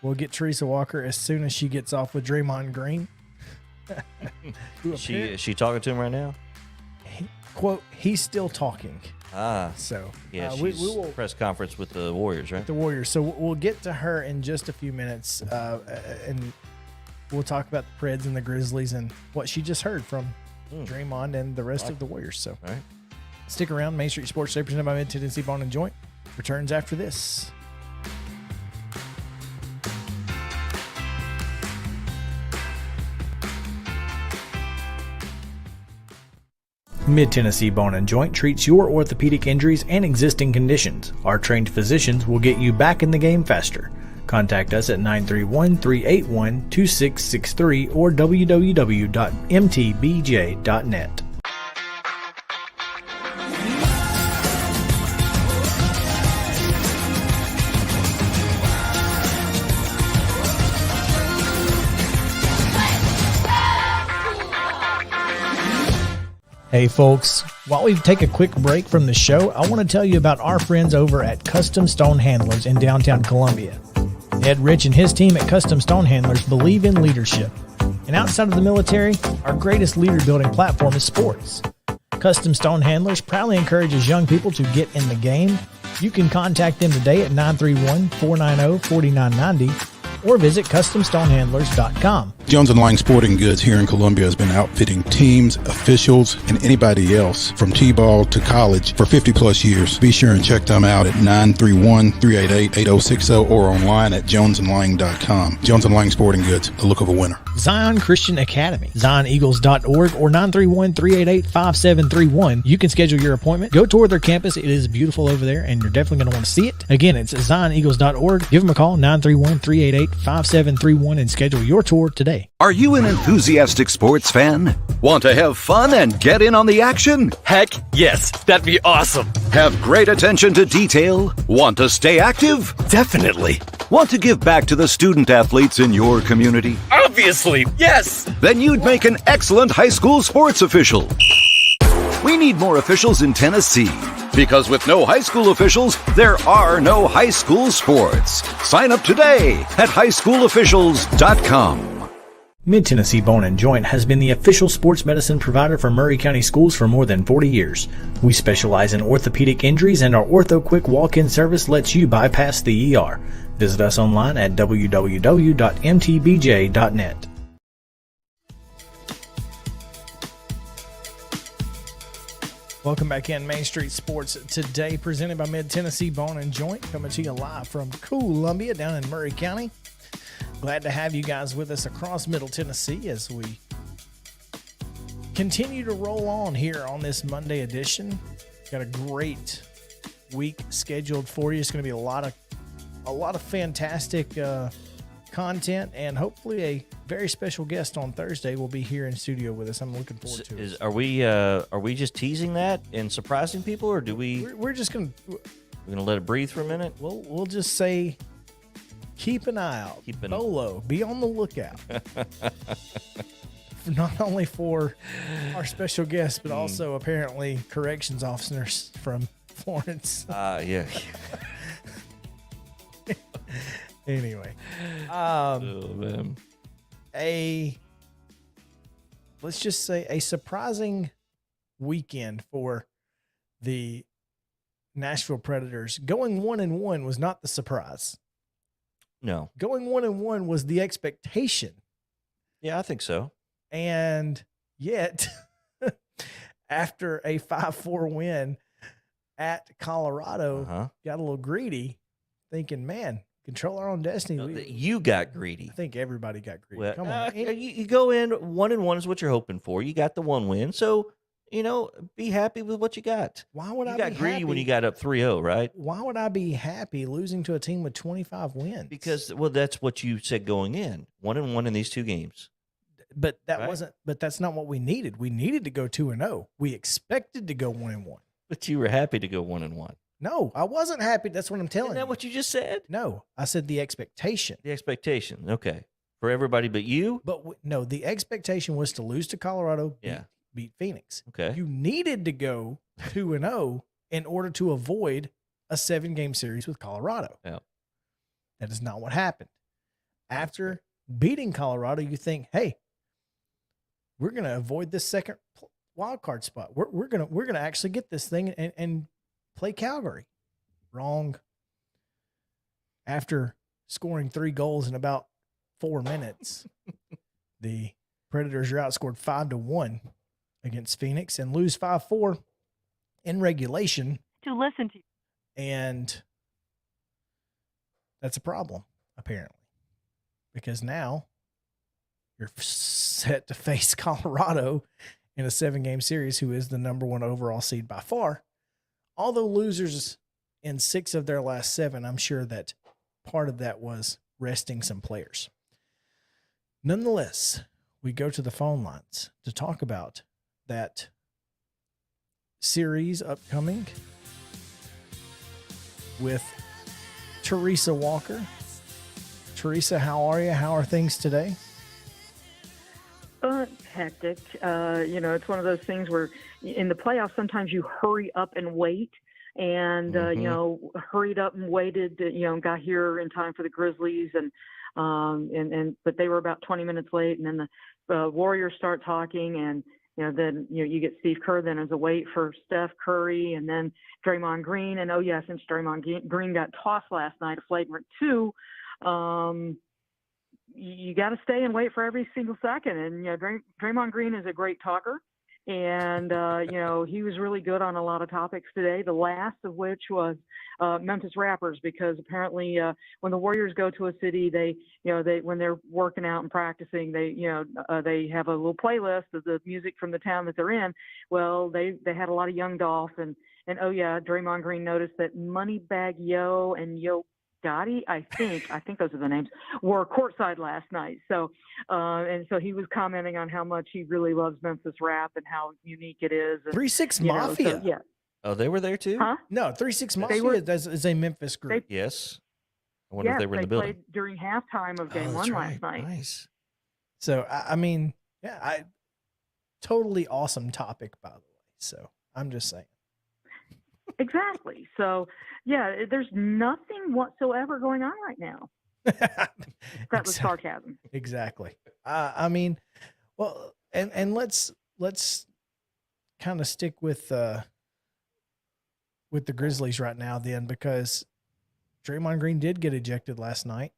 we'll get Teresa Walker as soon as she gets off with Draymond Green. Is she talking to him right now? Quote, he's still talking. So yeah, we will press conference with the Warriors, right? The Warriors. So we'll get to her in just a few minutes, and we'll talk about the Preds and the Grizzlies and what she just heard from Draymond and the rest of the Warriors. So all right. Stick around. Main Street Sports Today, presented by Mid-Tennessee Bone and Joint, returns after this. Mid-Tennessee Bone and Joint treats your orthopedic injuries and existing conditions. Our trained physicians will get you back in the game faster. Contact us at 931-381-2663 or www.mtbj.net. Hey folks, while we take a quick break from the show, I want to tell you about our friends over at Custom Stone Handlers in downtown Columbia. Ed Rich and his team at Custom Stone Handlers believe in leadership. And outside of the military, our greatest leader building platform is sports. Custom Stone Handlers proudly encourages young people to get in the game. You can contact them today at 931-490-4990 or visit CustomStonehandlers.com. Jones & Lang Sporting Goods here in Columbia has been outfitting teams, officials, and anybody else from T-ball to college for 50-plus years. Be sure and check them out at 931-388-8060 or online at jonesandlang.com. Jones & Lang Sporting Goods, the look of a winner. Zion Christian Academy, ZionEagles.org or 931-388-5731. You can schedule your appointment. Go tour their campus. It is beautiful over there, and you're definitely going to want to see it. Again, it's ZionEagles.org. Give them a call, 931-388-5731, and schedule your tour today. Are you an enthusiastic sports fan? Want to have fun and get in on the action? Heck yes, that'd be awesome. Have great attention to detail? Want to stay active? Definitely. Want to give back to the student athletes in your community? Obviously, yes. Then you'd make an excellent high school sports official. We need more officials in Tennessee, because with no high school officials, there are no high school sports. Sign up today at highschoolofficials.com. Mid-Tennessee Bone and Joint has been the official sports medicine provider for Murray County Schools for more than 40 years. We specialize in orthopedic injuries, and our Ortho Quick walk-in service lets you bypass the ER. Visit us online at www.mtbj.net. Welcome back in Main Street Sports Today, presented by Mid-Tennessee Bone and Joint, coming to you live from Columbia down in Murray County. Glad to have you guys with us across Middle Tennessee as we continue to roll on here on this Monday edition. Got a great week scheduled for you. It's going to be a lot of fantastic content, and hopefully a very special guest on Thursday will be here in studio with us. I'm looking forward to it. Are we just teasing that and surprising people, or do we? We're just going to. We're going to let it breathe for a minute. We'll just say, keep an eye out. Bolo, be on the lookout. Not only for our special guests, but also apparently corrections officers from Florence. Yeah. Anyway, man. Let's just say a surprising weekend for the Nashville Predators. Going 1-1 was not the surprise. No. Going 1-1 was the expectation. Yeah, I think so. And yet, after a 5-4 win at Colorado, got a little greedy, thinking, man, control our own destiny. You got greedy. I think everybody got greedy. Well, Come on. you go in 1-1 is what you're hoping for. You got the one win, so be happy with what you got. Why would I be happy? You got greedy when you got up 3-0, right? Why would I be happy losing to a team with 25 wins? Because that's what you said going in. 1-1 in these two games. But that's not what we needed. We needed to go 2-0. We expected to go 1-1. But you were happy to go 1-1. No, I wasn't happy. That's what I'm telling you. Isn't that what you just said? No, I said the expectation. The expectation. Okay. For everybody but you? But no, the expectation was to lose to Colorado, beat Phoenix. Okay. You needed to go 2-0 in order to avoid a 7-game series with Colorado. Yeah. That is not what happened. After beating Colorado, you think, hey, we're going to avoid this second wild card spot. We're going to actually get this thing and play Calgary. Wrong. After scoring 3 goals in about 4 minutes, the Predators are outscored 5-1 against Phoenix and lose 5-4 in regulation. To listen to you. And that's a problem, apparently, because now you're set to face Colorado in a 7-game series, who is the number 1 overall seed by far. Although losers in 6 of their last 7, I'm sure that part of that was resting some players. Nonetheless, we go to the phone lines to talk about that series upcoming with Teresa Walker. Teresa, how are you? How are things today? Hectic. It's one of those things where in the playoffs, sometimes you hurry up and wait. And, hurried up and waited, got here in time for the Grizzlies. But they were about 20 minutes late. And then the Warriors start talking. And, then you get Steve Kerr then as a wait for Steph Curry and then Draymond Green. And, since Draymond Green got tossed last night, a flagrant 2, you got to stay and wait for every single second. And, Draymond Green is a great talker. And, he was really good on a lot of topics today, the last of which was Memphis rappers, because apparently when the Warriors go to a city, they when they're working out and practicing, they have a little playlist of the music from the town that they're in. Well, they had a lot of Young Dolph and Draymond Green noticed that Moneybagg Yo and Yo Gotti, I think those are the names, were courtside last night. So, and so he was commenting on how much he really loves Memphis rap and how unique it is. 3-6 Mafia. Yeah. Oh, they were there too? Huh? No, 3-6 Mafia is a Memphis group. Yes. I wonder if they were in the building. Played during halftime of Game 1 last night. Nice. So, totally awesome topic, by the way. So, I'm just saying. Exactly. So, there's nothing whatsoever going on right now. That was sarcasm. Exactly. And let's kind of stick with the Grizzlies right now then, because Draymond Green did get ejected last night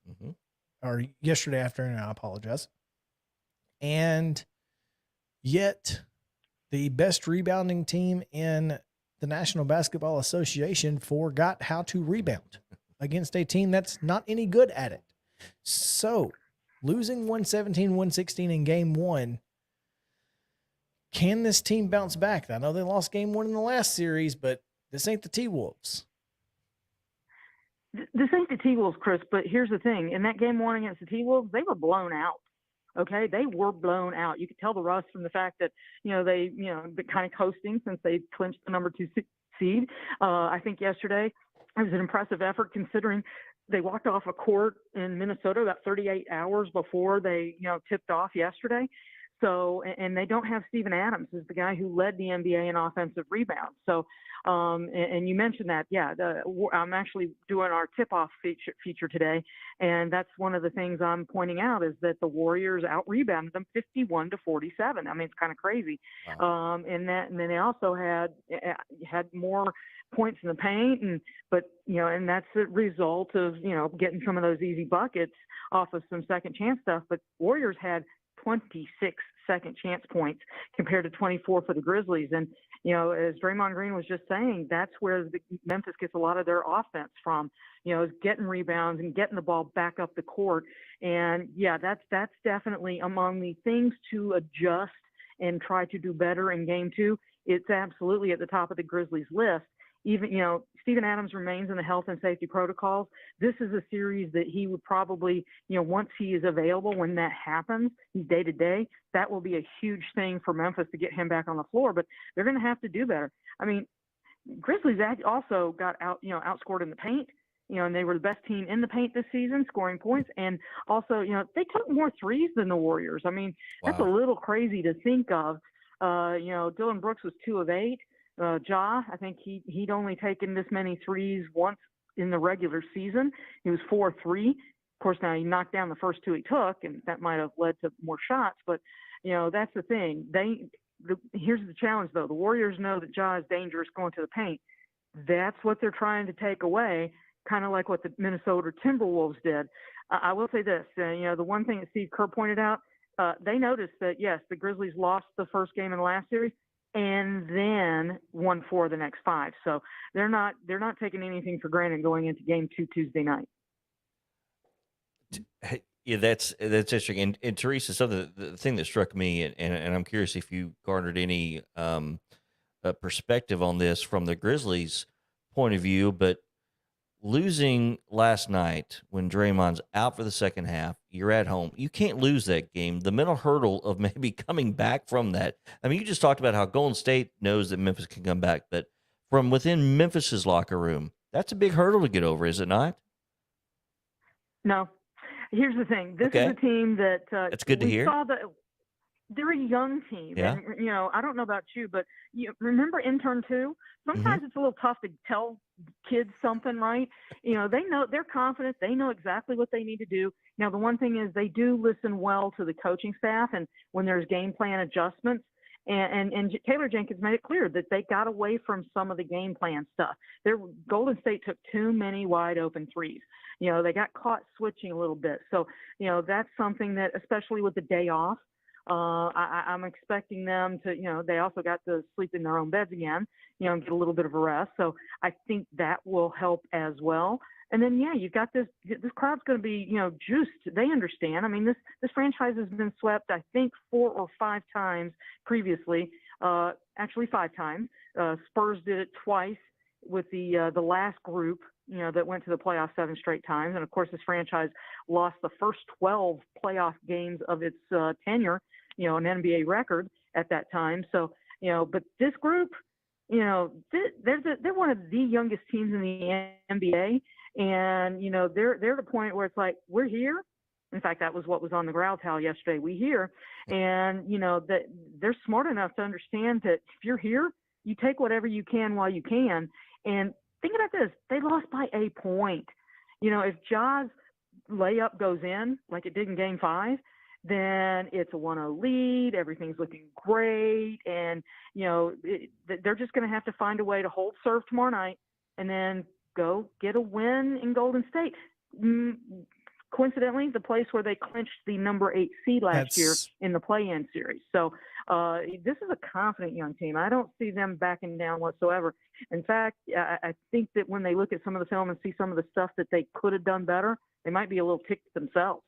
or yesterday afternoon. I apologize. And yet the best rebounding team in the National Basketball Association forgot how to rebound against a team that's not any good at it. So, losing 117-116 in Game 1, can this team bounce back? I know they lost Game 1 in the last series, but this ain't the T-Wolves. This ain't the T-Wolves, Chris, but here's the thing. In that Game 1 against the T-Wolves, they were blown out. Okay, they were blown out. You could tell the rust from the fact that, they, been kind of coasting since they clinched the number 2 seed. I think yesterday it was an impressive effort considering they walked off a court in Minnesota about 38 hours before they, tipped off yesterday. So, and they don't have Steven Adams, who's the guy who led the NBA in offensive rebounds. So, and you mentioned that, I'm actually doing our tip-off feature today, and that's one of the things I'm pointing out is that the Warriors out-rebounded them 51-47. I mean, it's kind of crazy. Wow. And then they also had more points in the paint, and that's a result of getting some of those easy buckets off of some second chance stuff. But Warriors had 26 second chance points compared to 24 for the Grizzlies. And As Draymond Green was just saying, that's where Memphis gets a lot of their offense from, is getting rebounds and getting the ball back up the court. And yeah, that's definitely among the things to adjust and try to do better in game 2. It's absolutely at the top of the Grizzlies list. Even, Steven Adams remains in the health and safety protocols. This is a series that he would probably, once he is available, when that happens, he's day to day, that will be a huge thing for Memphis to get him back on the floor, but they're going to have to do better. I mean, Grizzlies also got outscored in the paint, and they were the best team in the paint this season, scoring points. And also, they took more threes than the Warriors. I mean, That's a little crazy to think of. Dylan Brooks was 2 of 8. Ja, I think he'd only taken this many threes once in the regular season. He was 4-3. Of course, now he knocked down the first 2 he took, and that might have led to more shots. But, that's the thing. Here's the challenge, though. The Warriors know that Ja is dangerous going to the paint. That's what they're trying to take away, kind of like what the Minnesota Timberwolves did. I will say this. The one thing that Steve Kerr pointed out, they noticed that, yes, the Grizzlies lost the first game in the last series, and then won 4 of the next 5. So they're not taking anything for granted going into game 2 Tuesday night. Yeah, that's interesting. And Teresa, the thing that struck me, and I'm curious if you garnered any perspective on this from the Grizzlies' point of view, but losing last night when Draymond's out for the second half, you're at home. You can't lose that game. The mental hurdle of maybe coming back from that. I mean, you just talked about how Golden State knows that Memphis can come back, but from within Memphis's locker room, that's a big hurdle to get over, is it not? No. Here's the thing. This is a team that that's good to hear. They're a young team. Yeah. And, I don't know about you, but you remember intern 2? Sometimes it's a little tough to tell kids something, right? They know, they're confident. They know exactly what they need to do. Now, the one thing is they do listen well to the coaching staff, and when there's game plan adjustments, and Taylor Jenkins made it clear that they got away from some of the game plan stuff. Golden State took too many wide open threes. They got caught switching a little bit. So, that's something that, especially with the day off, I'm expecting them to, they also got to sleep in their own beds again, and get a little bit of a rest. So I think that will help as well. And then, you've got this crowd's going to be, juiced. They understand. I mean, this franchise has been swept, I think, 4 or 5 times previously, actually 5 times. Spurs did it twice with the last group, that went to the playoffs 7 straight times. And of course, this franchise lost the first 12 playoff games of its tenure, an NBA record at that time. So, but this group, they're one of the youngest teams in the NBA. And, they're at a point where it's like, we're here. In fact, that was what was on the growl towel yesterday. We here. And, that they're smart enough to understand that if you're here, you take whatever you can while you can. And think about this. They lost by a point. If Ja's layup goes in like it did in game 5, then it's a 1-0 lead. Everything's looking great. And, they're just going to have to find a way to hold serve tomorrow night and then go get a win in Golden State. Coincidentally, the place where they clinched the number 8 seed last year in the play-in series. So this is a confident young team. I don't see them backing down whatsoever. In fact, I think that when they look at some of the film and see some of the stuff that they could have done better, they might be a little ticked themselves.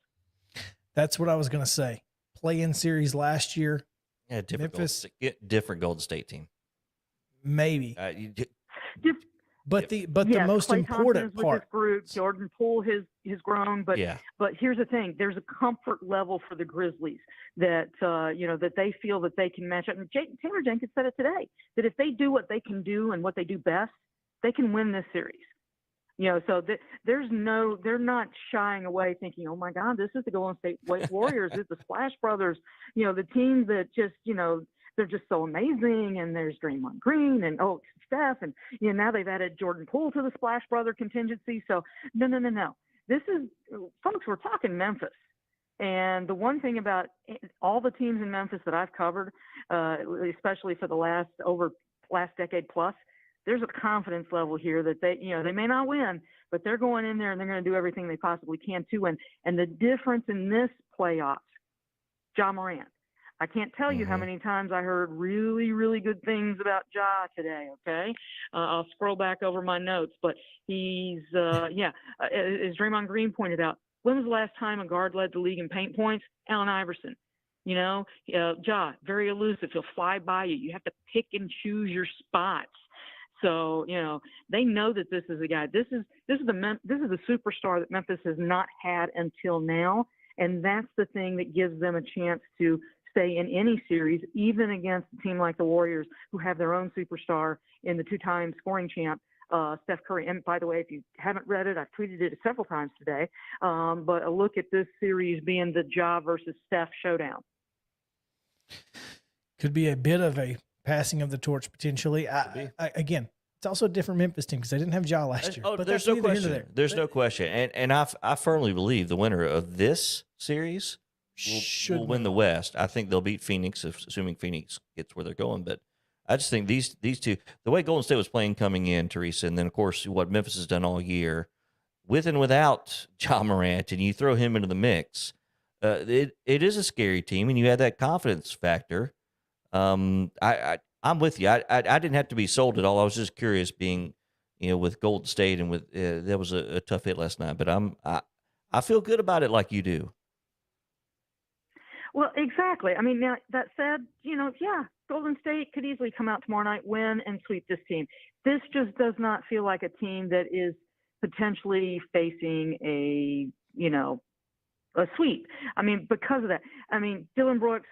That's what I was going to say. Play-in series last year. Yeah, different Golden State team. Maybe. But the most Klay important Thompson's part, with this group, Jordan Poole has grown, but here's the thing: there's a comfort level for the Grizzlies that that they feel that they can match up. And Taylor Jenkins said it today that if they do what they can do and what they do best, they can win this series. So they're not shying away thinking, oh my God, this is the Golden State Warriors, it's the Splash Brothers, the team that just they're just so amazing. And there's Draymond Green and Steph, and now they've added Jordan Poole to the Splash Brother contingency. So no. This is, folks, we're talking Memphis. And the one thing about all the teams in Memphis that I've covered, especially for the last decade plus, there's a confidence level here that they may not win, but they're going in there and they're going to do everything they possibly can to win. And the difference in this playoffs, Ja Morant. I can't tell you how many times I heard really, really good things about Ja today, okay? I'll scroll back over my notes, but he's, as Draymond Green pointed out, when was the last time a guard led the league in paint points? Allen Iverson. Ja, very elusive. He'll fly by you. You have to pick and choose your spots. So, they know that this is a guy. This is the superstar that Memphis has not had until now, and that's the thing that gives them a chance to stay in any series, even against a team like the Warriors, who have their own superstar in the two-time scoring champ, Steph Curry. And by the way, if you haven't read it, I've tweeted it several times today. But a look at this series being the Ja versus Steph showdown. Could be a bit of a passing of the torch potentially. Again, it's also a different Memphis team because they didn't have Ja last year. Oh, but there's no question. There's no question. And I firmly believe the winner of this series will win the West. I think they'll beat Phoenix, assuming Phoenix gets where they're going. But I just think these two, the way Golden State was playing coming in, Teresa, and then, of course, what Memphis has done all year, with and without Ja Morant, and you throw him into the mix, it is a scary team, and you had that confidence factor. I'm with you. I didn't have to be sold at all. I was just curious being, with Golden State, and with that was a tough hit last night. But I feel good about it like you do. Well, exactly. I mean, now that said, Golden State could easily come out tomorrow night, win, and sweep this team. This just does not feel like a team that is potentially facing a sweep. I mean, because of that. I mean, Dylan Brooks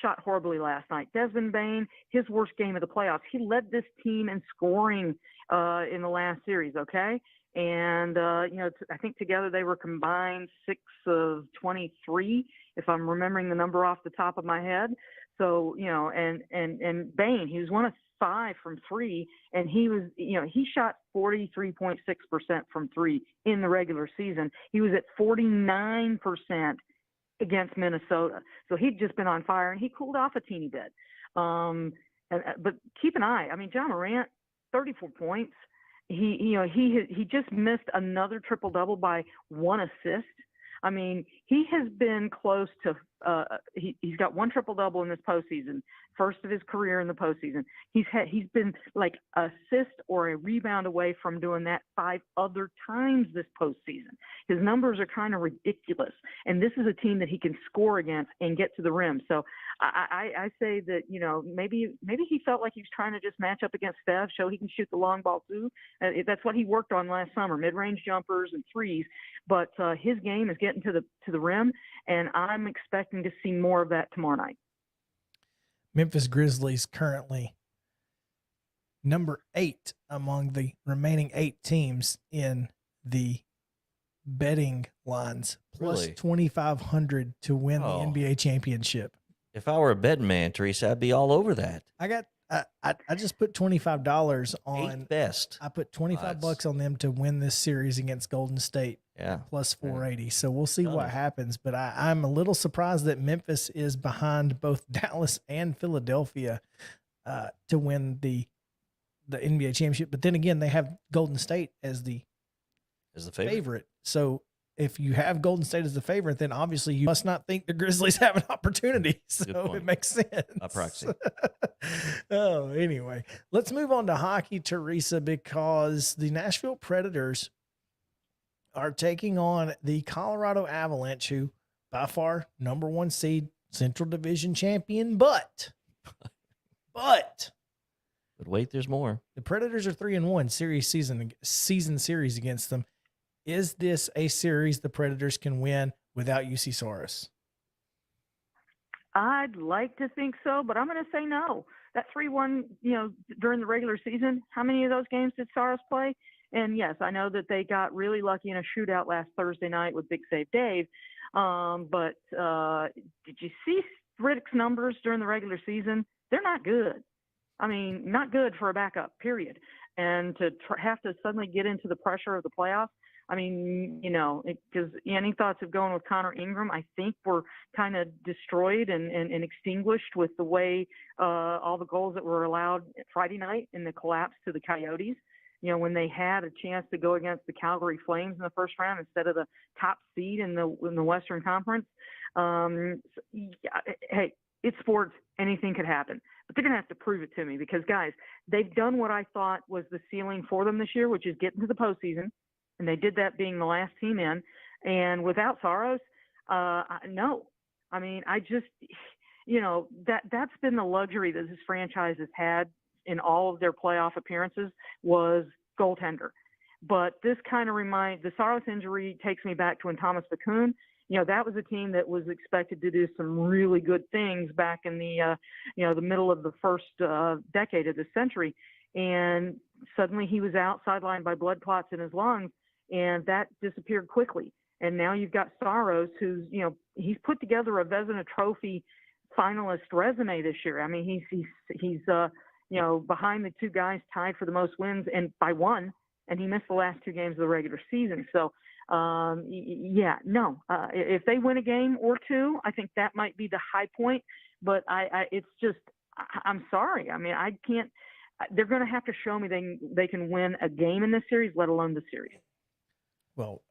shot horribly last night. Desmond Bane, his worst game of the playoffs. He led this team in scoring in the last series, okay? And, I think together they were combined 6 of 23, if I'm remembering the number off the top of my head. So, and Bane, he was 1 of 5 from 3, and he was, he shot 43.6% from 3 in the regular season. He was at 49% against Minnesota. So he'd just been on fire, and he cooled off a teeny bit. But keep an eye. I mean, Ja Morant, 34 points. He just missed another triple-double by 1 assist. I mean, he has been close to he's got 1 triple-double in this postseason, first of his career in the postseason. He's been like assist or a rebound away from doing that 5 other times this postseason. His numbers are kind of ridiculous, and this is a team that he can score against and get to the rim. So I say that, maybe he felt like he was trying to just match up against Steph, show he can shoot the long ball too. That's what he worked on last summer, mid-range jumpers and threes. But his game is getting to the rim, and I'm expecting to see more of that tomorrow night. Memphis Grizzlies currently number 8 among the remaining 8 teams in the betting lines, plus Really? 2,500 to win the NBA championship. If I were a betting man, Teresa, I'd be all over that. I just put $25 on 8th best. I put $25 on them to win this series against Golden State. Yeah. Plus 480. So we'll see what happens. But I'm a little surprised that Memphis is behind both Dallas and Philadelphia to win the NBA championship. But then again, they have Golden State as the favorite. So if you have Golden State as the favorite, then obviously you must not think the Grizzlies have an opportunity. So it makes sense. By proxy. Anyway, let's move on to hockey, Teresa, because the Nashville Predators are taking on the Colorado Avalanche, who by far number 1 seed, Central Division champion, but wait, there's more. The Predators are 3-1 season series against them. Is this a series the Predators can win without UC Soros? I'd like to think so, but I'm going to say no. That 3-1, during the regular season, how many of those games did Soros play? And yes, I know that they got really lucky in a shootout last Thursday night with Big Save Dave. But did you see Riddick's numbers during the regular season? They're not good. I mean, not good for a backup, period. And to have to suddenly get into the pressure of the playoffs, I mean, because any thoughts of going with Connor Ingram, I think were kind of destroyed and extinguished with the way all the goals that were allowed Friday night in the collapse to the Coyotes. When they had a chance to go against the Calgary Flames in the first round instead of the top seed in the Western Conference. Hey, it's sports. Anything could happen. But they're going to have to prove it to me because, guys, they've done what I thought was the ceiling for them this year, which is getting to the postseason. And they did that being the last team in. And without Saros, no. I mean, I just, that's been the luxury that this franchise has had in all of their playoff appearances was goaltender. But this kind of the Saros injury takes me back to when Thomas Vakoun, that was a team that was expected to do some really good things back in the, the middle of the first decade of the century. And suddenly he was out, sidelined by blood clots in his lungs, and that disappeared quickly. And now you've got Saros, who's, he's put together a Vezina Trophy finalist resume this year. I mean, he's behind the two guys tied for the most wins and by one, and he missed the last two games of the regular season. So, if they win a game or two, I think that might be the high point. But I'm sorry. I mean, I can't. They're going to have to show me they can win a game in this series, let alone the series. Well,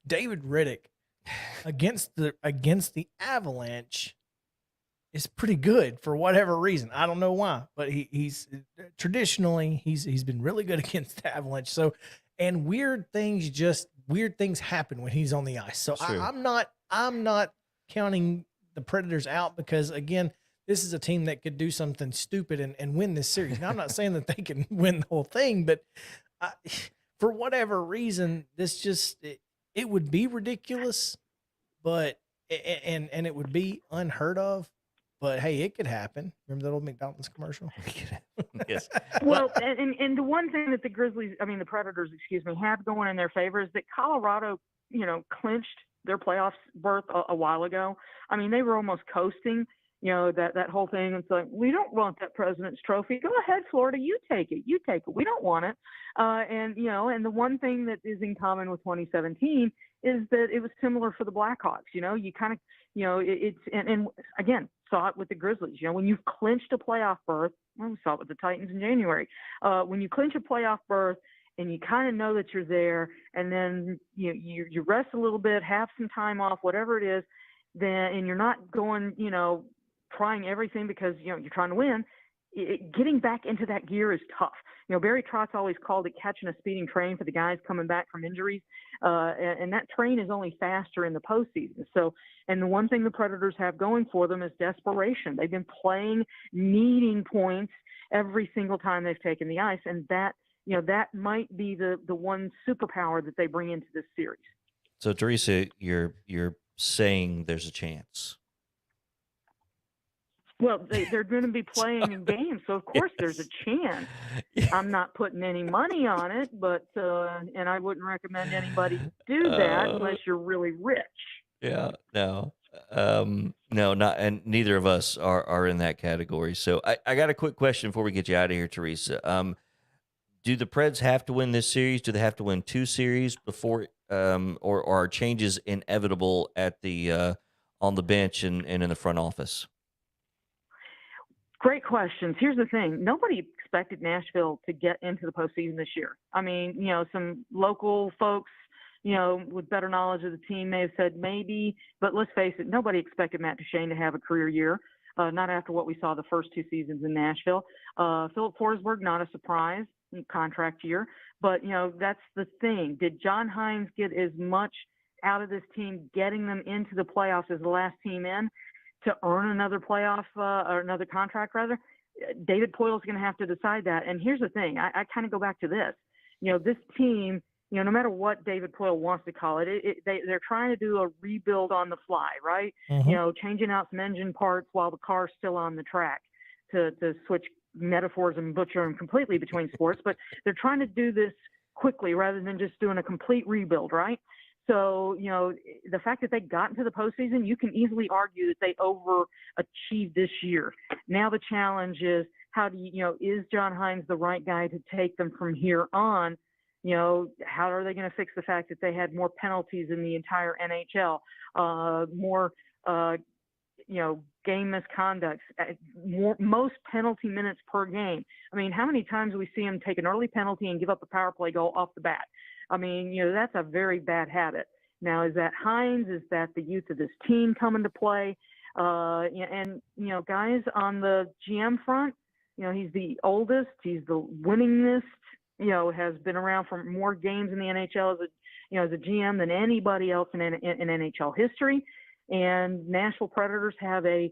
David Riddick against the Avalanche is pretty good for whatever reason. I don't know why, but he's traditionally he's been really good against the Avalanche. So, and weird things happen when he's on the ice. So I'm not counting the Predators out because, again, this is a team that could do something stupid and win this series. Now, I'm not saying that they can win the whole thing, but for whatever reason, it would be ridiculous, but and it would be unheard of. But hey, it could happen. Remember that old McDonald's commercial? Yes. Well, and the one thing that the Predators, have going in their favor is that Colorado, clinched their playoffs berth a while ago. I mean, they were almost coasting, that whole thing. It's like, we don't want that President's Trophy. Go ahead, Florida. You take it. We don't want it. And the one thing that is in common with 2017 is that it was similar for the Blackhawks. You kind of, it's, and again, saw it with the Grizzlies. When you've clinched a playoff berth, we saw it with the Titans in January. When you clinch a playoff berth and you kind of know that you're there, and then you rest a little bit, have some time off, whatever it is, then, and you're not going, trying everything because, you're trying to win, getting back into that gear is tough. Barry Trotz always called it catching a speeding train for the guys coming back from injuries. And that train is only faster in the postseason. So, and the one thing the Predators have going for them is desperation. They've been playing, needing points every single time they've taken the ice. And that, that might be the one superpower that they bring into this series. So, Teresa, you're saying there's a chance. Well, they're going to be playing in games, so of course there's a chance. I'm not putting any money on it, but and I wouldn't recommend anybody do that unless you're really rich. Yeah, no, not, and neither of us are in that category. So I got a quick question before we get you out of here, Teresa. Do the Preds have to win this series? Do they have to win two series before, or are changes inevitable at the on the bench and in the front office? Great questions. Here's the thing. Nobody expected Nashville to get into the postseason this year. I mean, some local folks, with better knowledge of the team may have said maybe, but let's face it, nobody expected Matt Duchene to have a career year, not after what we saw the first two seasons in Nashville. Philip Forsberg, not a surprise, contract year. But, that's the thing. Did John Hines get as much out of this team getting them into the playoffs as the last team in to earn another playoff or another contract rather? David Poile is going to have to decide that. And here's the thing. I kind of go back to this. This team, no matter what David Poile wants to call it, they're trying to do a rebuild on the fly, right? Mm-hmm. Changing out some engine parts while the car's still on the track to switch metaphors and butcher them completely between sports. But they're trying to do this quickly rather than just doing a complete rebuild, right? So, the fact that they got into the postseason, you can easily argue that they overachieved this year. Now the challenge is, how do is John Hines the right guy to take them from here on? How are they going to fix the fact that they had more penalties in the entire NHL, more, game misconducts, most penalty minutes per game? I mean, how many times do we see them take an early penalty and give up a power play goal off the bat? I mean, that's a very bad habit. Now, is that Hines? Is that the youth of this team coming to play? And guys on the GM front, he's the oldest, he's the winningest, has been around for more games in the NHL as a GM than anybody else in NHL history. And Nashville Predators have a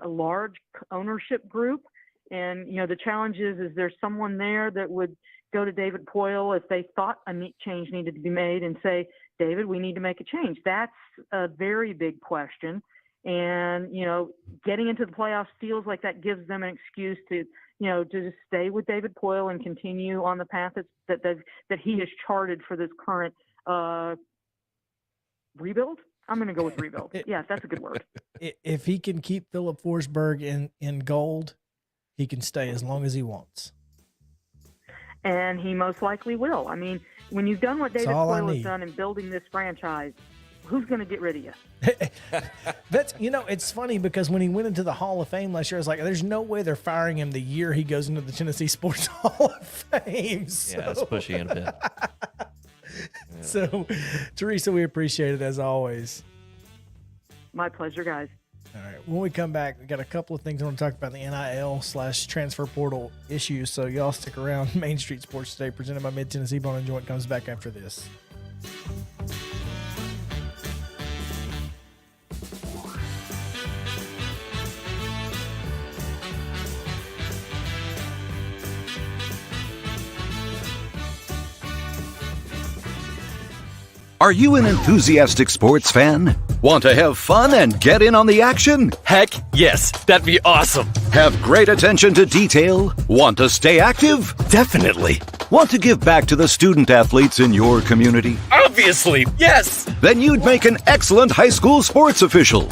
large ownership group. And, the challenge is there's someone there that would go to David Poile if they thought a change needed to be made and say, David, we need to make a change. That's a very big question. And, getting into the playoffs feels like that gives them an excuse to just stay with David Poile and continue on the path that he has charted for this current rebuild. I'm going to go with rebuild. Yeah, that's a good word. If he can keep Philip Forsberg in gold, he can stay as long as he wants. And he most likely will. I mean, when you've done what David Poile has done in building this franchise, who's going to get rid of you? That's it's funny because when he went into the Hall of Fame last year, I was like, there's no way they're firing him the year he goes into the Tennessee Sports Hall of Fame. So. Yeah, that's pushing it a bit. Yeah. So, Teresa, we appreciate it as always. My pleasure, guys. All right. When we come back, we got a couple of things I want to talk about, the NIL/transfer portal issues. So y'all stick around. Main Street Sports Today, presented by Mid-Tennessee Bone and Joint, comes back after this. Are you an enthusiastic sports fan? Want to have fun and get in on the action? Heck yes, that'd be awesome. Have great attention to detail? Want to stay active? Definitely. Want to give back to the student athletes in your community? Obviously, yes. Then you'd make an excellent high school sports official.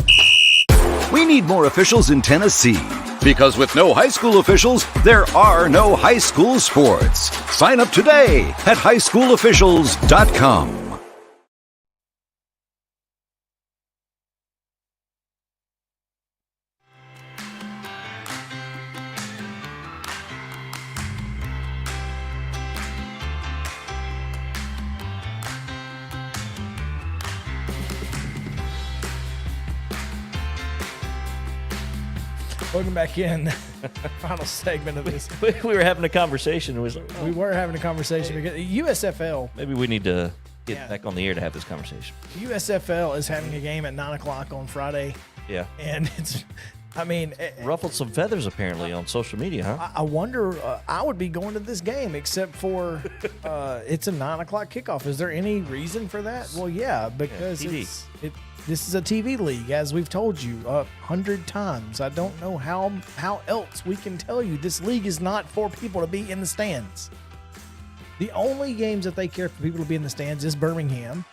We need more officials in Tennessee. Because with no high school officials, there are no high school sports. Sign up today at highschoolofficials.com. Welcome back in. Final segment of this. We were having a conversation. We were having a conversation because USFL. Maybe we need to get back on the air to have this conversation. USFL is having a game at 9:00 on Friday. Yeah. And it's, ruffled some feathers apparently on social media, huh? I wonder, I would be going to this game except for it's a 9:00 kickoff. Is there any reason for that? Well, yeah, because this is a TV league, as we've told you 100 times. I don't know how else we can tell you this league is not for people to be in the stands. The only games that they care for people to be in the stands is Birmingham.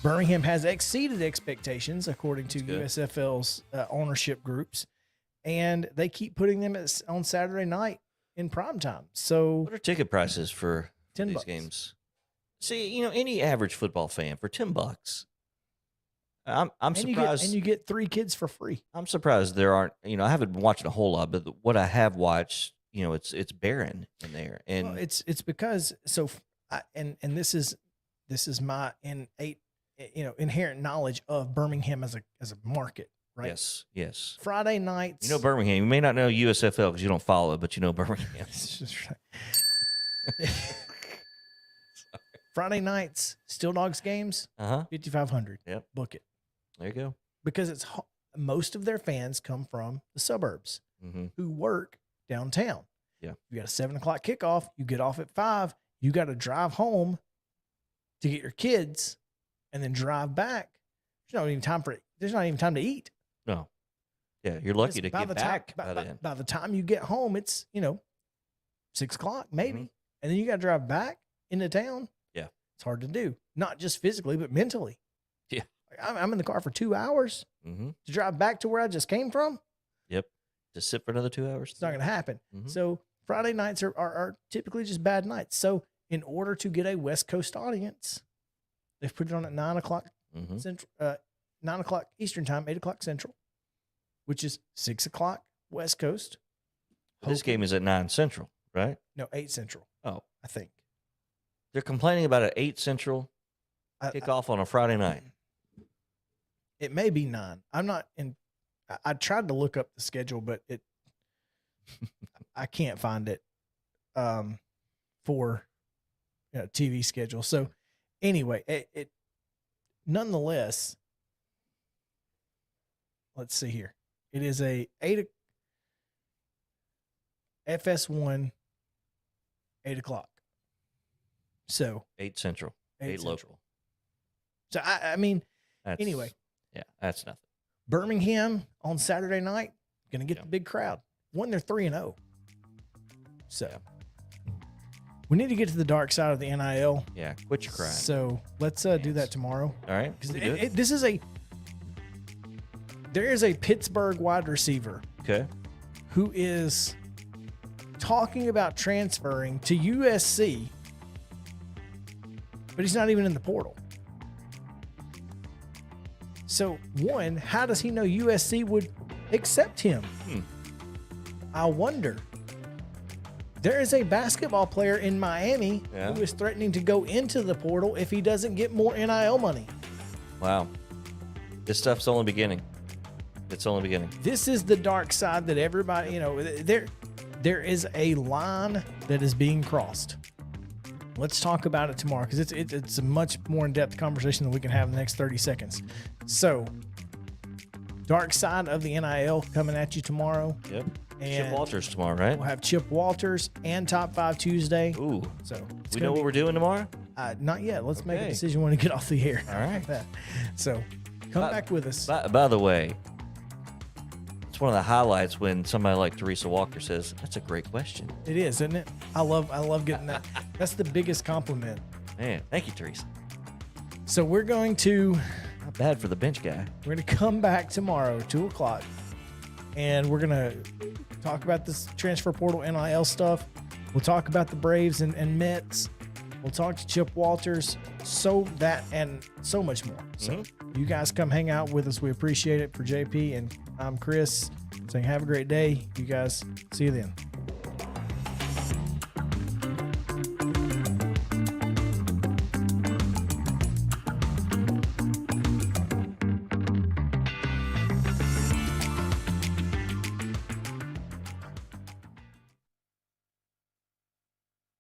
Birmingham has exceeded expectations, according to USFL's ownership groups, and they keep putting them on Saturday night in prime time. So, what are ticket prices for these $10 games? See, any average football fan for $10. I'm surprised. And you get 3 kids for free. I'm surprised there aren't. I haven't been watching a whole lot, but what I have watched, it's barren in there. And well, it's because this is my innate, inherent knowledge of Birmingham as a market, right? Yes. Friday nights. Birmingham. You may not know USFL because you don't follow it, but you know Birmingham. Friday nights, Steel Dogs games, 5,500. Yep. Book it. There you go. Because most of their fans come from the suburbs who work downtown. Yeah. You got a 7:00 kickoff. You get off at 5. You got to drive home to get your kids and then drive back. There's not even time to eat. No. Yeah. You're lucky to get back by then. By the time you get home, it's, 6:00 maybe. And then you got to drive back into town. Yeah. It's hard to do. Not just physically, but mentally. Yeah. I'm in the car for 2 hours to drive back to where I just came from. Yep. To sit for another 2 hours. It's not going to happen. So Friday nights are typically just bad nights. So in order to get a West Coast audience, they've put it on at 9:00 Central, 9:00 Eastern time, 8:00 Central, which is 6:00 West Coast. This game is at 9 Central, right? No, 8 Central. Oh, I think they're complaining about an 8 Central kickoff on a Friday night. It may be 9. I'm not I tried to look up the schedule, but I can't find it for TV schedule. So anyway, it nonetheless, let's see here. It is a FS1, 8 o'clock. So 8 Central, 8 local. So I mean, anyway. Yeah, that's nothing. Birmingham on Saturday night, going to get the big crowd. They're 3-0. So we need to get to the dark side of the NIL. Yeah, quit your crying. So let's do that tomorrow. All right. There is a Pittsburgh wide receiver. Okay. Who is talking about transferring to USC, but he's not even in the portal. So, one, how does he know USC would accept him? I wonder. There is a basketball player in Miami who is threatening to go into the portal if he doesn't get more NIL money. Wow. This stuff's only beginning. It's only beginning. This is the dark side that everybody, there is a line that is being crossed. Let's talk about it tomorrow because it's a much more in-depth conversation that we can have in the next 30 seconds. So, dark side of the NIL coming at you tomorrow. Yep. And Chip Walters tomorrow, right? We'll have Chip Walters and Top 5 Tuesday. Ooh. So we know what we're doing tomorrow? Not yet. Let's make a decision when we get off the air. All right. So come back with us. By the way, it's one of the highlights when somebody like Teresa Walker says, "That's a great question." It is, isn't it? I love getting that. That's the biggest compliment. Man, thank you, Teresa. So we're going to... Not bad for the bench guy. We're going to come back tomorrow, 2 o'clock, and we're going to talk about this transfer portal NIL stuff. We'll talk about the Braves and Mets. We'll talk to Chip Walters, so that and so much more. So you guys come hang out with us. We appreciate it. For JP and I'm Chris saying have a great day. You guys, see you then.